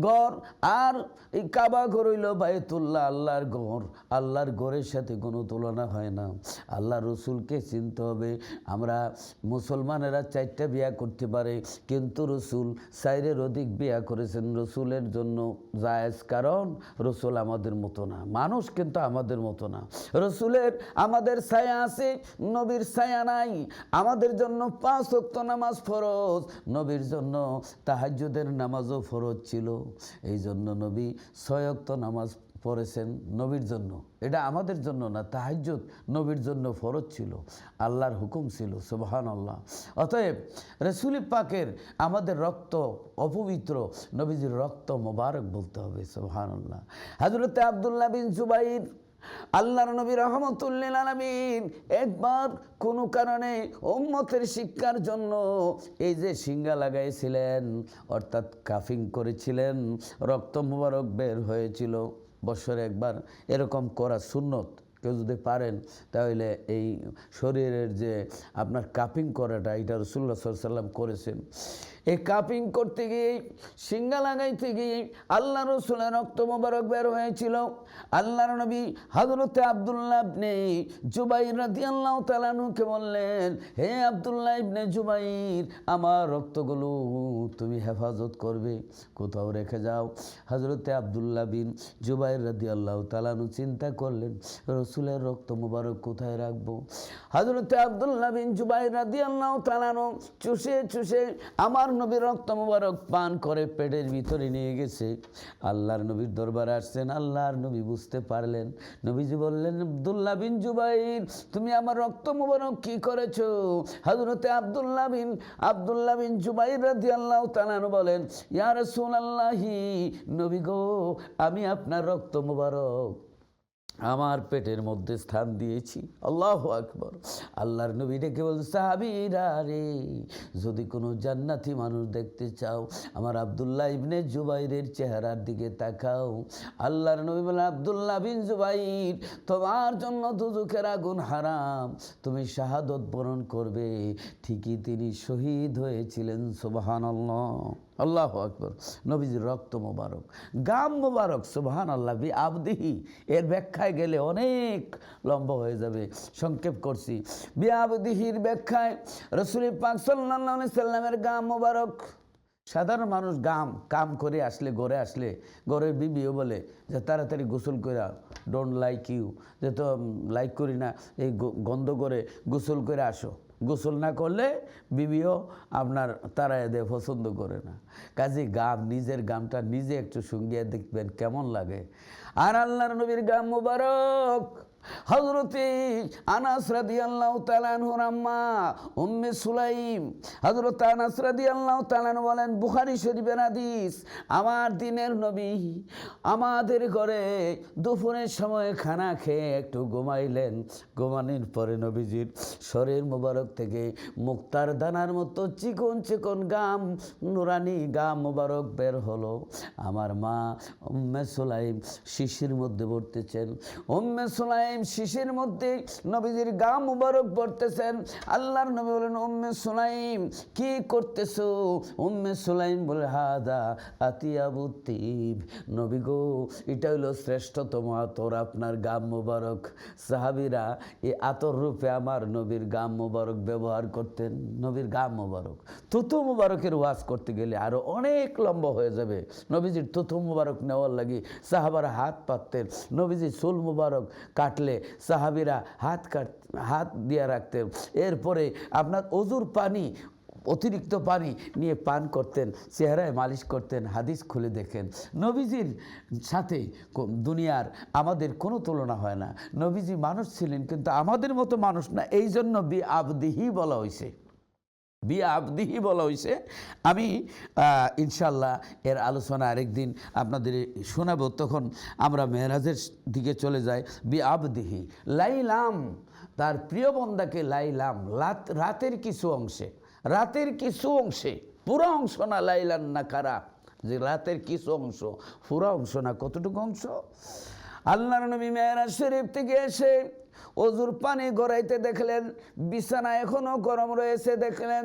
ঘর, আর এই কাবা ঘর হইল বাইতুল্লাহ, আল্লাহর ঘর। আল্লাহর ঘরের সাথে কোনো তুলনা হয় না। আল্লাহ রসুলকে চিনতে হবে। আমরা মুসলমানেরা 4টা বিয়া করতে পারে, কিন্তু রসুল 4-এর অধিক বিয়া করেছেন। রসুলের জন্য জায়েজ, কারণ রসুল আমাদের মতো না, মানুষ কিন্তু আমাদের মতো না। রসুলের আমাদের ছায়া আছে, নবীর ছায়া নাই। আমাদের জন্য 5 ওয়াক্ত নামাজ ফরজ, নবীর জন্য তাহাজ্জুদের নামাজও ফরজ ছিল। এই জন্য নবী 6 ওয়াক্ত নামাজ পড়েছেন নবীর জন্য, এটা আমাদের জন্য না। তাহাজ্জুদ নবীর জন্য ফরজ ছিল, আল্লাহর হুকুম ছিল। সুবহানাল্লাহ। অতএব রাসূল পাকের আমাদের রক্ত অপবিত্র, নবীজির রক্ত মোবারক বলতে হবে। সুবহানাল্লাহ। হযরত আব্দুল্লাহ বিন জুবাইর, আল্লাহর নবী রাহমাতুল লিল আলামিন, একবার কোনো কারণে উম্মতের শিক্ষার জন্য এই যে সিঙ্গা লাগাইছিলেন, অর্থাৎ কাফিং করেছিলেন, রক্ত মোবারক বের হয়েছিল। বছরে একবার এরকম করা সুন্নত। কেউ যদি পারেন তাহলে এই শরীরের যে আপনার কাপিং করাটা, এটা রাসূলুল্লাহ সাল্লাল্লাহু আলাইহি ওয়াসাল্লাম করেছেন। এই কাপিং করতে গিয়ে, সিঙ্গা লাগাইতে গিয়ে আল্লাহ রসুলের রক্ত মোবারক বের হয়েছিল। আল্লাহর নবী হযরত আব্দুল্লাহ ইবনে জুবাইর রাদিয়াল্লাহু তাআলা আনহুকে বললেন, হে আব্দুল্লাহ ইবনে জুবাইর, আমার রক্তগুলো তুমি হেফাজত করবে, কোথাও রেখে যাও। হযরত আব্দুল্লাহ বিন জুবাইর রাদিয়াল্লাহু তাআলা আনহু চিন্তা করলেন, রসুলের রক্ত মোবারক কোথায় রাখবো। হযরত আব্দুল্লাহ বিন জুবাইর রাদিয়াল্লাহু তাআলা আনহু চুষে চুষে আমার নবীর রক্ত মুবারক পান করে পেটের ভিতরে নিয়ে গেছে। আল্লাহর নবীর দরবারে আসছেন। আল্লাহর নবী বুঝতে পারলেন। নবীজি বললেন, আব্দুল্লাহ বিন জুবাইর, তুমি আমার রক্ত মুবারক কি করেছো? হযরতে আব্দুল্লাহ বিন জুবাইর রাদিয়াল্লাহু তাআলা বলেন, ইয়া রাসূলুল্লাহি, নবী গো, আমি আপনার রক্ত মুবারক আমার পেটের মধ্যে স্থান দিয়েছি। আল্লাহু আকবার। আল্লাহর নবী ডেকে বলছে, সাহাবীরা রে, যদি কোনো জান্নাতি মানুষ দেখতে চাও, আমার আব্দুল্লাহ ইবনে জুবাইরের চেহারার দিকে তাকাও। আল্লাহর নবী বলেন, আব্দুল্লাহ বিন জুবাইর, তোমার জন্য দুজকের আগুন হারাম, তুমি শাহাদত বরণ করবে। ঠিকই তিনি শহীদ হয়েছিলেন। সুবহানাল্লাহ, আল্লাহু আকবার। নবীজির রক্ত মোবারক, গাম মোবারক, সুবহানাল্লাহ, বি আবদিহি, এর ব্যাখ্যায় গেলে অনেক লম্বা হয়ে যাবে, সংক্ষেপ করছি। বি আবদিহির ব্যাখ্যায় রাসূল পাক সাল্লাল্লাহু আলাইহি সাল্লামের গাম মোবারক। সাধারণ মানুষ কাম করে আসলে, ঘরের বিবিও বলে যে তাড়াতাড়ি গোসল করে, ডোন্ট লাইক ইউ, যে তো লাইক করি না, এই গন্ধ করে গোসল করে আসো। গোসল না করলে বিবিও আপনার তারায় দেয়, পছন্দ করে না। কাজে নিজের গামটা নিজে একটু শুঙ্গিয়ে দেখবেন কেমন লাগে। আর আল্লাহর নবীর গাম মুবারক হযরতে আনাস রাদিয়াল্লাহু তাআলা আনহুর আম্মা উম্মে সুলাইম, হযরত আনাস রাদিয়াল্লাহু তাআলা আনহু বলেন, বুখারী শরীফের হাদিস, আমার দিনের নবী আমাদের ঘরে দুপুরের সময় খানা খেয়ে একটু ঘুমাইলেন। ঘুমানোর পরে নবীজির শরীর মোবারক থেকে মুক্তার দানার মতো চিকন চিকন গাম, নুরানি গাম মোবারক বের হলো। আমার মা উম্মে সুলাইম শিশির মধ্যে পড়তেছেন। উম্মে সুলাইম শিশির মধ্যে নবীজির গাম মুবারক পড়তেছেন। আল্লাহর নবী বলেন, উম্মে সুলাইম কি করতেছো? উম্মে সুলাইম বলে, হাদা আতিয়াবুত তিব, নবী গো, এটা হলো শ্রেষ্ঠতম আতর, আপনার গাম মুবারক। সাহাবীরা এই আতর রূপে আমার নবীর গাম মুবারক ব্যবহার করতেন। নবীর গাম মুবারক, তুতু মুবারকের ওয়াজ করতে গেলে আরো অনেক লম্বা হয়ে যাবে। নবীজির তুতু মুবারক নেওয়ার লাগি সাহাবারা হাত পাততেন। নবীজির চুল মুবারক কাটলে সাহাবীরা হাত দিয়ে রাখতেন। এরপরে আপনার অজুর পানি, অতিরিক্ত পানি নিয়ে পান করতেন, চেহারায় মালিশ করতেন। হাদিস খুলে দেখেন, নবীজির সাথে দুনিয়ার আমাদের কোনো তুলনা হয় না। নবীজি মানুষ ছিলেন, কিন্তু আমাদের মতো মানুষ না। এই জন্য বি আবদিহি বলা হয়েছে, বি আবদিহি বলা হয়েছে। আমি ইনশাল্লাহ এর আলোচনা আরেকদিন আপনাদের শোনাবো। তখন আমরা মেরাজের দিকে চলে যাই। বি আবদিহি, লাইলাম, তার প্রিয় বন্দাকে লাইলাম, রাতের কিছু অংশে, পুরো অংশ না, লাইলান না কারা, যে রাতের কিছু অংশ, পুরো অংশ না, কতটুকু অংশ। আল্লাহর নবী মেরাজ শরীফ থেকে এসে অজুর পানি গড়াইতে দেখলেন, বিছানা এখনো গরম রয়েছে দেখলেন,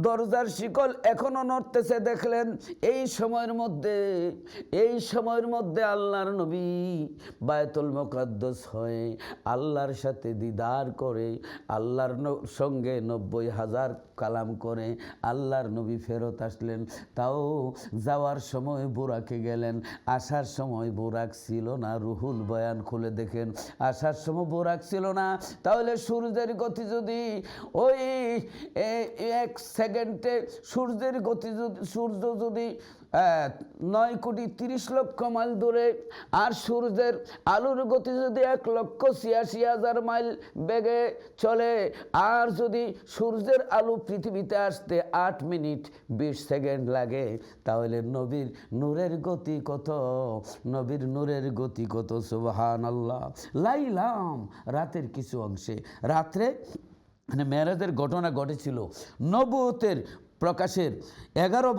দরজার শিকল এখনো নড়তেছে দেখলেন। এই সময়ের মধ্যে আল্লাহর নবী বায়তুল মুকাদ্দাস হয়ে আল্লাহর সাথে দিদার করে, আল্লাহর সঙ্গে 90,000 কালাম করে আল্লাহর নবী ফেরত আসলেন। তাও যাওয়ার সময় বুরাকে গেলেন, আসার সময় বুরাক ছিল না। রুহুল বয়ান খুলে দেখেন, আসার সময় বুরাক ছিল না। তাহলে সূর্যের গতি যদি ওই 1 সেকেন্ডে সূর্যের গতি, সূর্য যদি 9,30,00,000 মাইল দূরে, আর সূর্যের আলোর গতি যদি 1,86,000 মাইল বেগে চলে, আর যদি সূর্যের আলো পৃথিবীতে আসতে 8 মিনিট 20 সেকেন্ড লাগে, তাহলে নবীর নূরের গতি কত? নবীর নূরের গতি কত? সুবহানাল্লাহ। লাইলাম, রাতের কিছু অংশে, রাত্রে মানে মেরাজের ঘটনা ঘটেছিল নবুয়তের প্রকাশের 11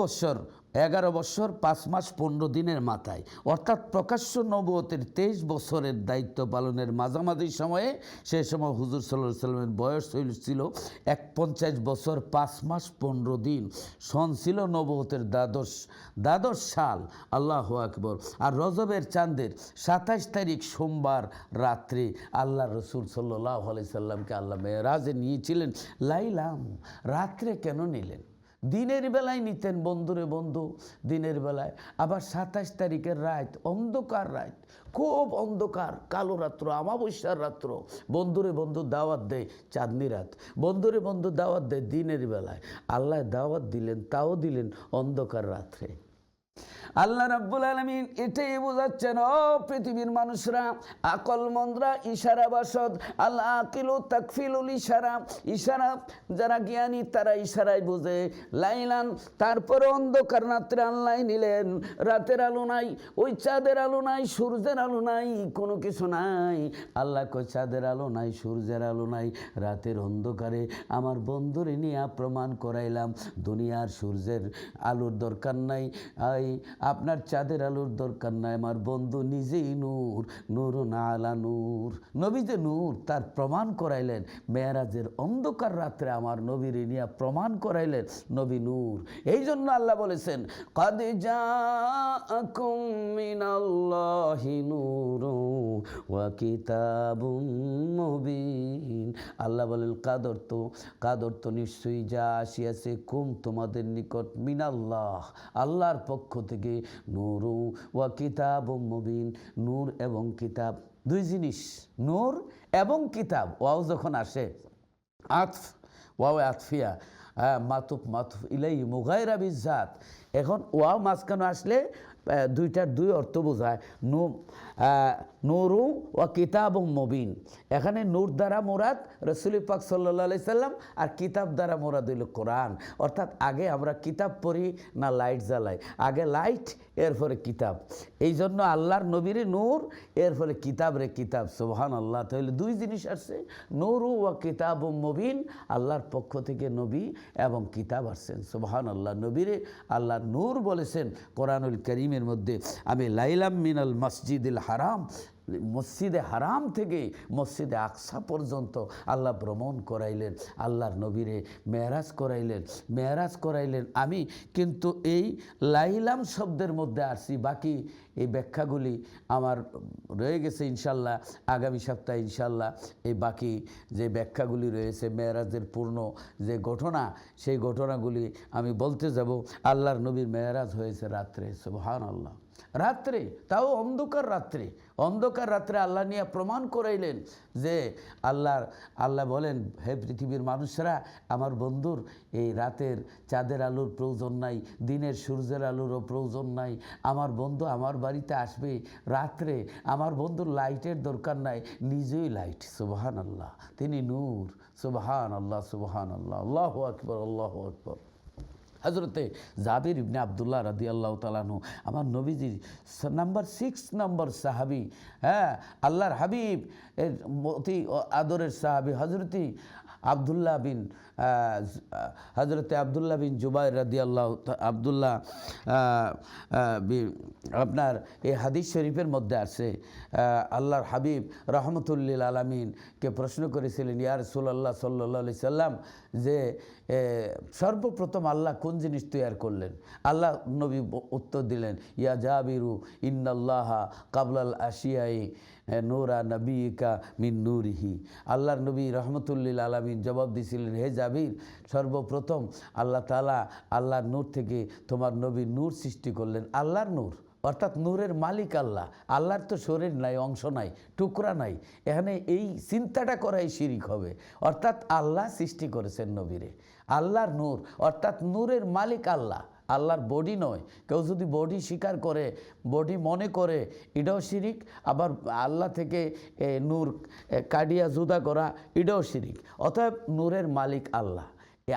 বছর 5 মাস 15 দিনের মাথায়, অর্থাৎ প্রকাশ্য নবুয়তের 23 বছরের দায়িত্ব পালনের মাঝামাঝি সময়ে, সে সময় হুজুর সাল্লাল্লাহু আলাইহি সাল্লামের বয়স ছিল 51 বছর 5 মাস 15 দিন। সন ছিল নবুয়তের দ্বাদশ সাল। আল্লাহু আকবার। আর রজবের চাঁদের 27 তারিখ সোমবার রাত্রে আল্লাহ রসুল সাল্লাল্লাহু আলাইহি সাল্লামকে আল্লাহ মেরাজে নিয়েছিলেন। লাইলাম, রাত্রে কেন নিলেন? দিনের বেলায় নিতেন বন্ধুরে বন্ধু, দিনের বেলায়। আবার 27 তারিখের রাত, অন্ধকার রাত, খুব অন্ধকার, কালো রাত্র, অমাবস্যার রাত্র, বন্ধুরে বন্ধু দাওয়াত দেয় চাঁদনি রাত, বন্ধুরে বন্ধু দাওয়াত দেয় দিনের বেলায়। আল্লাহ দাওয়াত দিলেন, তাও দিলেন অন্ধকার রাত্রে। আল্লাহ রাব্বুল আলামিন এটাই বোঝাচ্ছেন, ও পৃথিবীর মানুষরা, আকলমন্দরা, ইশারা বাসদ, আল্লাহ আকিলু তাকফিলুল ইশারা, ইশারা যারা জ্ঞানী তারা ইশারায় বোঝে। লাইলান, তারপরে অন্ধকার রাত্রে আল্লাহ নিলেন, রাতের আলো নাই, ওই চাঁদের আলো নাই, সূর্যের আলো নাই, কোনো কিছু নাই। আল্লাহ কই চাঁদের আলো নাই, সূর্যের আলো নাই, রাতের অন্ধকারে আমার বন্ধুরে নিয়ে প্রমাণ করাইলাম দুনিয়ার সূর্যের আলোর দরকার নাই, আপনার চাঁদের আলোর দরকার নাই, আমার বন্ধু নিজেই নূর, নূর না আলা নূর। নবী যে নূর তার প্রমাণ করাইলেন। মেরাজের অন্ধকার রাত্রে আমার নবীর নিয়ে প্রমাণ করাইলেন নবী নূর। এই জন্য আল্লাহ বলেছেন, কাদ জাআকুম মিনাল্লাহি নূরুন ওয়া কিতাবুম মুবিন। আল্লাহ বলেন কাদর তো নিশ্চয়ই যা আসিয়াছে, কুম তোমাদের নিকট, মিনাল্লাহ আল্লাহর পক্ষ থেকে, নূরু ওয়া কিতাবুম মুবিন, নূর এবং কিতাব, দুই জিনিস, নূর এবং কিতাব। ওয়াও যখন আসে, আতফ, ওয়াও আতফিয়া, মাতুফ ইলাই মুগায়রা বিজাত। এখন ওয়াও মাঝখানে আসলে দুইটার দুই অর্থ বোঝায়। নূরু ওয়া কিতাবুম মুবিন, এখানে নূর দ্বারা মুরাদ রাসূল পাক সাল্লাল্লাহু আলাইহি সাল্লাম, আর কিতাব দ্বারা মুরাদ হইল কোরআন। অর্থাৎ আগে আমরা কিতাব পড়ি না লাইট জ্বালাই, আগে লাইট, এরপরে কিতাব। এই জন্য আল্লাহর নবীরে নূর, এরপরে কিতাব রে কিতাব। সুবহানাল্লাহ। তাহলে দুই জিনিস আসছে, নূরু ওয়া কিতাবুম মুবিন, আল্লাহর পক্ষ থেকে নবী এবং কিতাব আসছেন। সুবহানাল্লাহ। নবীরে আল্লাহ নূর বলেছেন কোরআনুল কারীমের মধ্যে। আমি লাইলাম মিনাল মসজিদুল হারাম, মসজিদে হারাম থেকে মসজিদে আকসা পর্যন্ত আল্লাহ ভ্রমণ করাইলেন, আল্লাহর নবীরে মেরাজ করাইলেন। আমি কিন্তু এই লাইলাম শব্দের মধ্যে আসছি, বাকি এই ব্যাখ্যাগুলি আমার রয়ে গেছে ইনশাল্লাহ, আগামী সপ্তাহে ইনশাল্লাহ এই বাকি যে ব্যাখ্যাগুলি রয়েছে মেরাজের পূর্ণ যে ঘটনা, সেই ঘটনাগুলি আমি বলতে যাব। আল্লাহর নবীর মেরাজ হয়েছে রাত্রে। সুবহানাল্লাহ। রাত্রে, তাও অন্ধকার রাত্রে আল্লাহ নিয়ে প্রমাণ করাইলেন যে আল্লাহ বলেন, হে পৃথিবীর মানুষরা, আমার বন্ধুর এই রাতের চাঁদের আলোর প্রয়োজন নাই, দিনের সূর্যের আলোরও প্রয়োজন নাই। আমার বন্ধু আমার বাড়িতে আসবে রাত্রে, আমার বন্ধুর লাইটের দরকার নাই, নিজেই লাইট। সুবহানাল্লাহ। তিনি নূর। সুবহানাল্লাহ, সুবহানাল্লাহ, আল্লাহু আকবার, আল্লাহু আকবার। হজরতে জাবির ইবনে আবদুল্লাহ রাদিয়াল্লাহু তাআলা আনহু, আমার নবীজির নাম্বার 6 নম্বর সাহাবি, হ্যাঁ, আল্লাহর হাবিব এর অতি আদরের সাহাবি হজরতে আবদুল্লাহ বিন জুবাইর রাদিয়াল্লাহু আপনার এই হাদিস শরীফের মধ্যে আছে, আল্লাহর হাবিব রহমতুল্লিল আলামিনকে প্রশ্ন করেছিলেন, ইয়া রাসূলুল্লাহ সাল্লাল্লাহু আলাইহি সাল্লাম, যে সর্বপ্রথম আল্লাহ কোন জিনিস তৈরি করলেন? আল্লাহ নবী উত্তর দিলেন, ইয়া জাবিরু ইন্নাল্লাহা কাবলাল আশিয়াই নূরা নবীকা মিন নূরিহি। আল্লাহর নবী রহমতুল্লিল আলামিন জবাব দিয়েছিলেন, হে জাবির, সর্বপ্রথম আল্লাহ তাআলা আল্লাহর নূর থেকে তোমার নবী নূর সৃষ্টি করলেন। আল্লাহর নূর অর্থাৎ নূরের মালিক আল্লাহ। আল্লাহর তো শরীর নাই, অংশ নাই, টুকরা নাই। এখানে এই চিন্তাটা করাই শিরিক হবে। অর্থাৎ আল্লাহ সৃষ্টি করেছেন নবীরে। আল্লাহর নূর অর্থাৎ নূরের মালিক আল্লাহ, আল্লাহর বডি নয়। কেউ যদি বডি স্বীকার করে, বডি মনে করে, এটাও শিরিক। আবার আল্লাহ থেকে নূর কাডিয়া জুদা করা, এটাও শিরিক। অতএব নূরের মালিক আল্লাহ। এ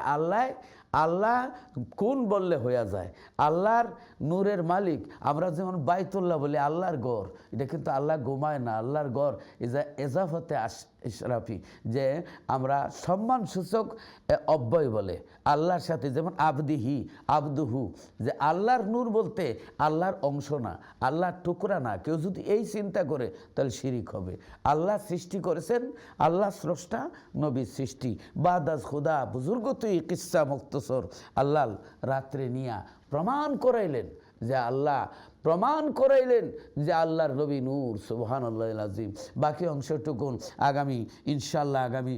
আল্লাহ কোন বললে হয়ে যায়, আল্লাহর নূরের মালিক। আমরা যেমন বাইতুল্লাহ বলি, আল্লাহর গড়, এটা কিন্তু আল্লাহ ঘুমায় না, আল্লাহর গড়। এজাফতে ইশরাফি, যে আমরা সম্মানসূচক অব্যয় বলে আল্লাহর সাথে, যেমন আবদুহু, যে আল্লাহর নূর বলতে আল্লাহর অংশ না, আল্লাহর টুকরা না। কেউ যদি এই চিন্তা করে তাহলে শিরিক হবে। আল্লাহ সৃষ্টি করেছেন, আল্লাহ স্রষ্টা, নবীর সৃষ্টি। বাদাজ খুদা বুজুর্গ তুই কিসা মুক্তসর। আল্লাহ রাত্রে নিয়া প্রমাণ করাইলেন যে আল্লাহ প্রমাণ করাইলেন যে আল্লাহর নবী নূর, সুবহানাল্লাহিল আযীম। বাকি অংশটুকুন আগামী ইনশাআল্লাহ আগামী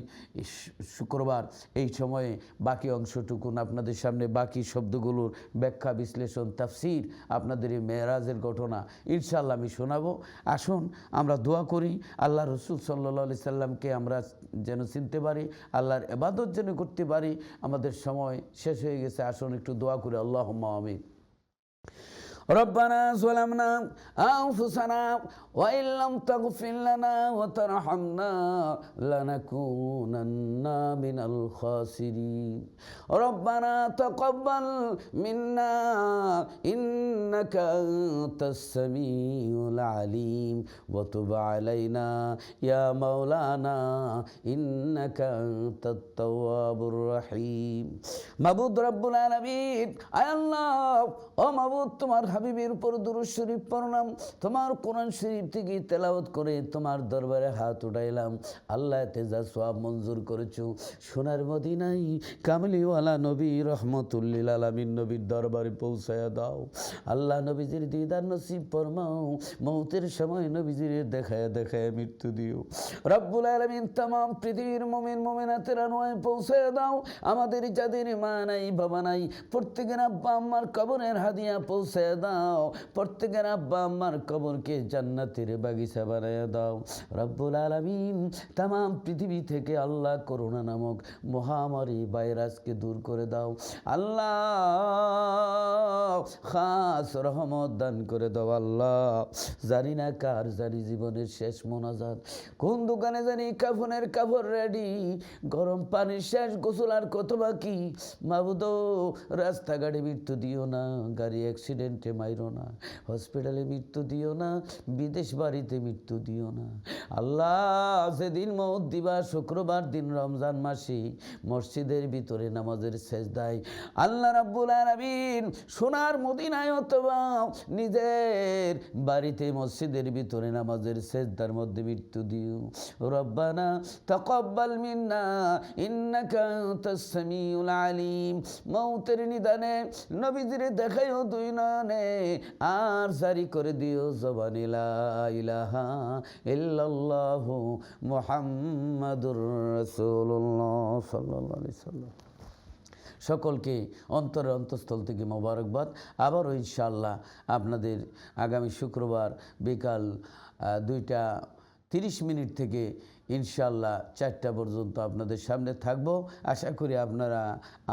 শুক্রবার এই সময়ে বাকি অংশটুকুন আপনাদের সামনে বাকি শব্দগুলোর ব্যাখ্যা, বিশ্লেষণ, তাফসীর, আপনাদের এই মেরাজের ঘটনা ইনশাআল্লাহ আমি শোনাবো। আসুন আমরা দোয়া করি আল্লাহ রসুল সাল্লাল্লাহু আলাইহি সাল্লামকে আমরা যেন চিনতে পারি, আল্লাহর ইবাদত যেন করতে পারি। আমাদের সময় শেষ হয়ে গেছে, আসুন একটু দোয়া করি। আল্লাহুম্মা আমিন। ربنا ظلمنا أنفسنا وإن لم تغفر لنا وترحمنا لنكونن من الخاسرين ربنا تقبل منا إنك أنت السميع العليم وتب علينا يا مولانا إنك أنت التواب الرحيم মাবুদ রব্বুল আলামিন, আয় আল্লাহ ও মাবুদ, তোমার হাবিবের উপর দুরূদ শরীফ পড়লাম, তোমার কোরআন শরীফ থেকে তেলাওয়াত করে তোমার দরবারে হাত উঠাইলাম। আল্লাহ এতে যা সওয়াব মঞ্জুর করেছো সোনার মদিনায় কামলিওয়ালা নবী রহমতুল্লিল আলামিন নবীর দরবারে পৌঁছায়া দাও। আল্লাহ নবীজির দিদার নসিব ফরমাও, মৌতের সময় নবীজির দেখায় দেখায় মৃত্যু দিও। রব্বুল আলামিন তামাম পৃথিবীর মুমিন মুমিনাতের আনোয়ায় পৌঁছায়া দাও। আমাদের যাদের মা নাই বাবা নাই প্রত্যেকের আব্বা আম্মার কবরের হাদিয়া পৌঁছায় দাও। প্রত্যেকের আব্বা আম্মার কবরকে জান্নাতের বাগিচা বানায়া দাও। রব্বুল আলামিন তামাম পৃথিবী থেকে আল্লাহ করোনা নামক মহামারী ভাইরাসকে দূর করে দাও। আল্লাহ খাস রহমত দান করে দাও। আল্লাহ জানি না কার জানি জীবনের শেষ মোনাজাত, কোন দোকানে জানি কাফনের কাপড় রেডি, গরম পানির শেষ গোসল আর কত বাকি। মাবুদ রাস্তাঘাটে মৃত্যু দিও না, গাড়ি অ্যাক্সিডেন্টে মাইরো না, হসপিটালে মৃত্যু দিও না, বিদেশ বাড়িতে মৃত্যু দিও না। আল্লাহ সেদিন মওত দিবা শুক্রবার দিন রমজান মাসে মসজিদের ভিতরে নামাজের সেজদায় আল্লাহ রাব্বুল আলামিন সোনার মদিনায় অথবা নিজের বাড়িতে মসজিদের ভিতরে নামাজের সেজদার মধ্যে মৃত্যু দিও। রব্বানা তাকাব্বাল মিন্না ইন্নাকা আনতাস সামিউল আলিম। মৌতের নিদানে নবীজির দেখাইও দুই নয়নে, আর জারি করে দিও জবানে লা ইলাহা ইল্লাল্লাহু মুহাম্মাদুর রাসূলুল্লাহ সাল্লাল্লাহু আলাইহি সাল্লাম। সকলকে অন্তরের অন্তঃস্থল থেকে মোবারকবাদ। আবারও ইনশাআল্লাহ আপনাদের আগামী শুক্রবার বিকাল 2:30 থেকে ইনশাআল্লাহ 4টা পর্যন্ত আপনাদের সামনে থাকবো। আশা করি আপনারা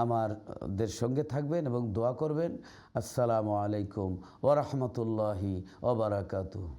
আমাদের সঙ্গে থাকবেন এবং দোয়া করবেন। আসসালামু আলাইকুম ওয়া রাহমাতুল্লাহি ওয়া বারাকাতুহু।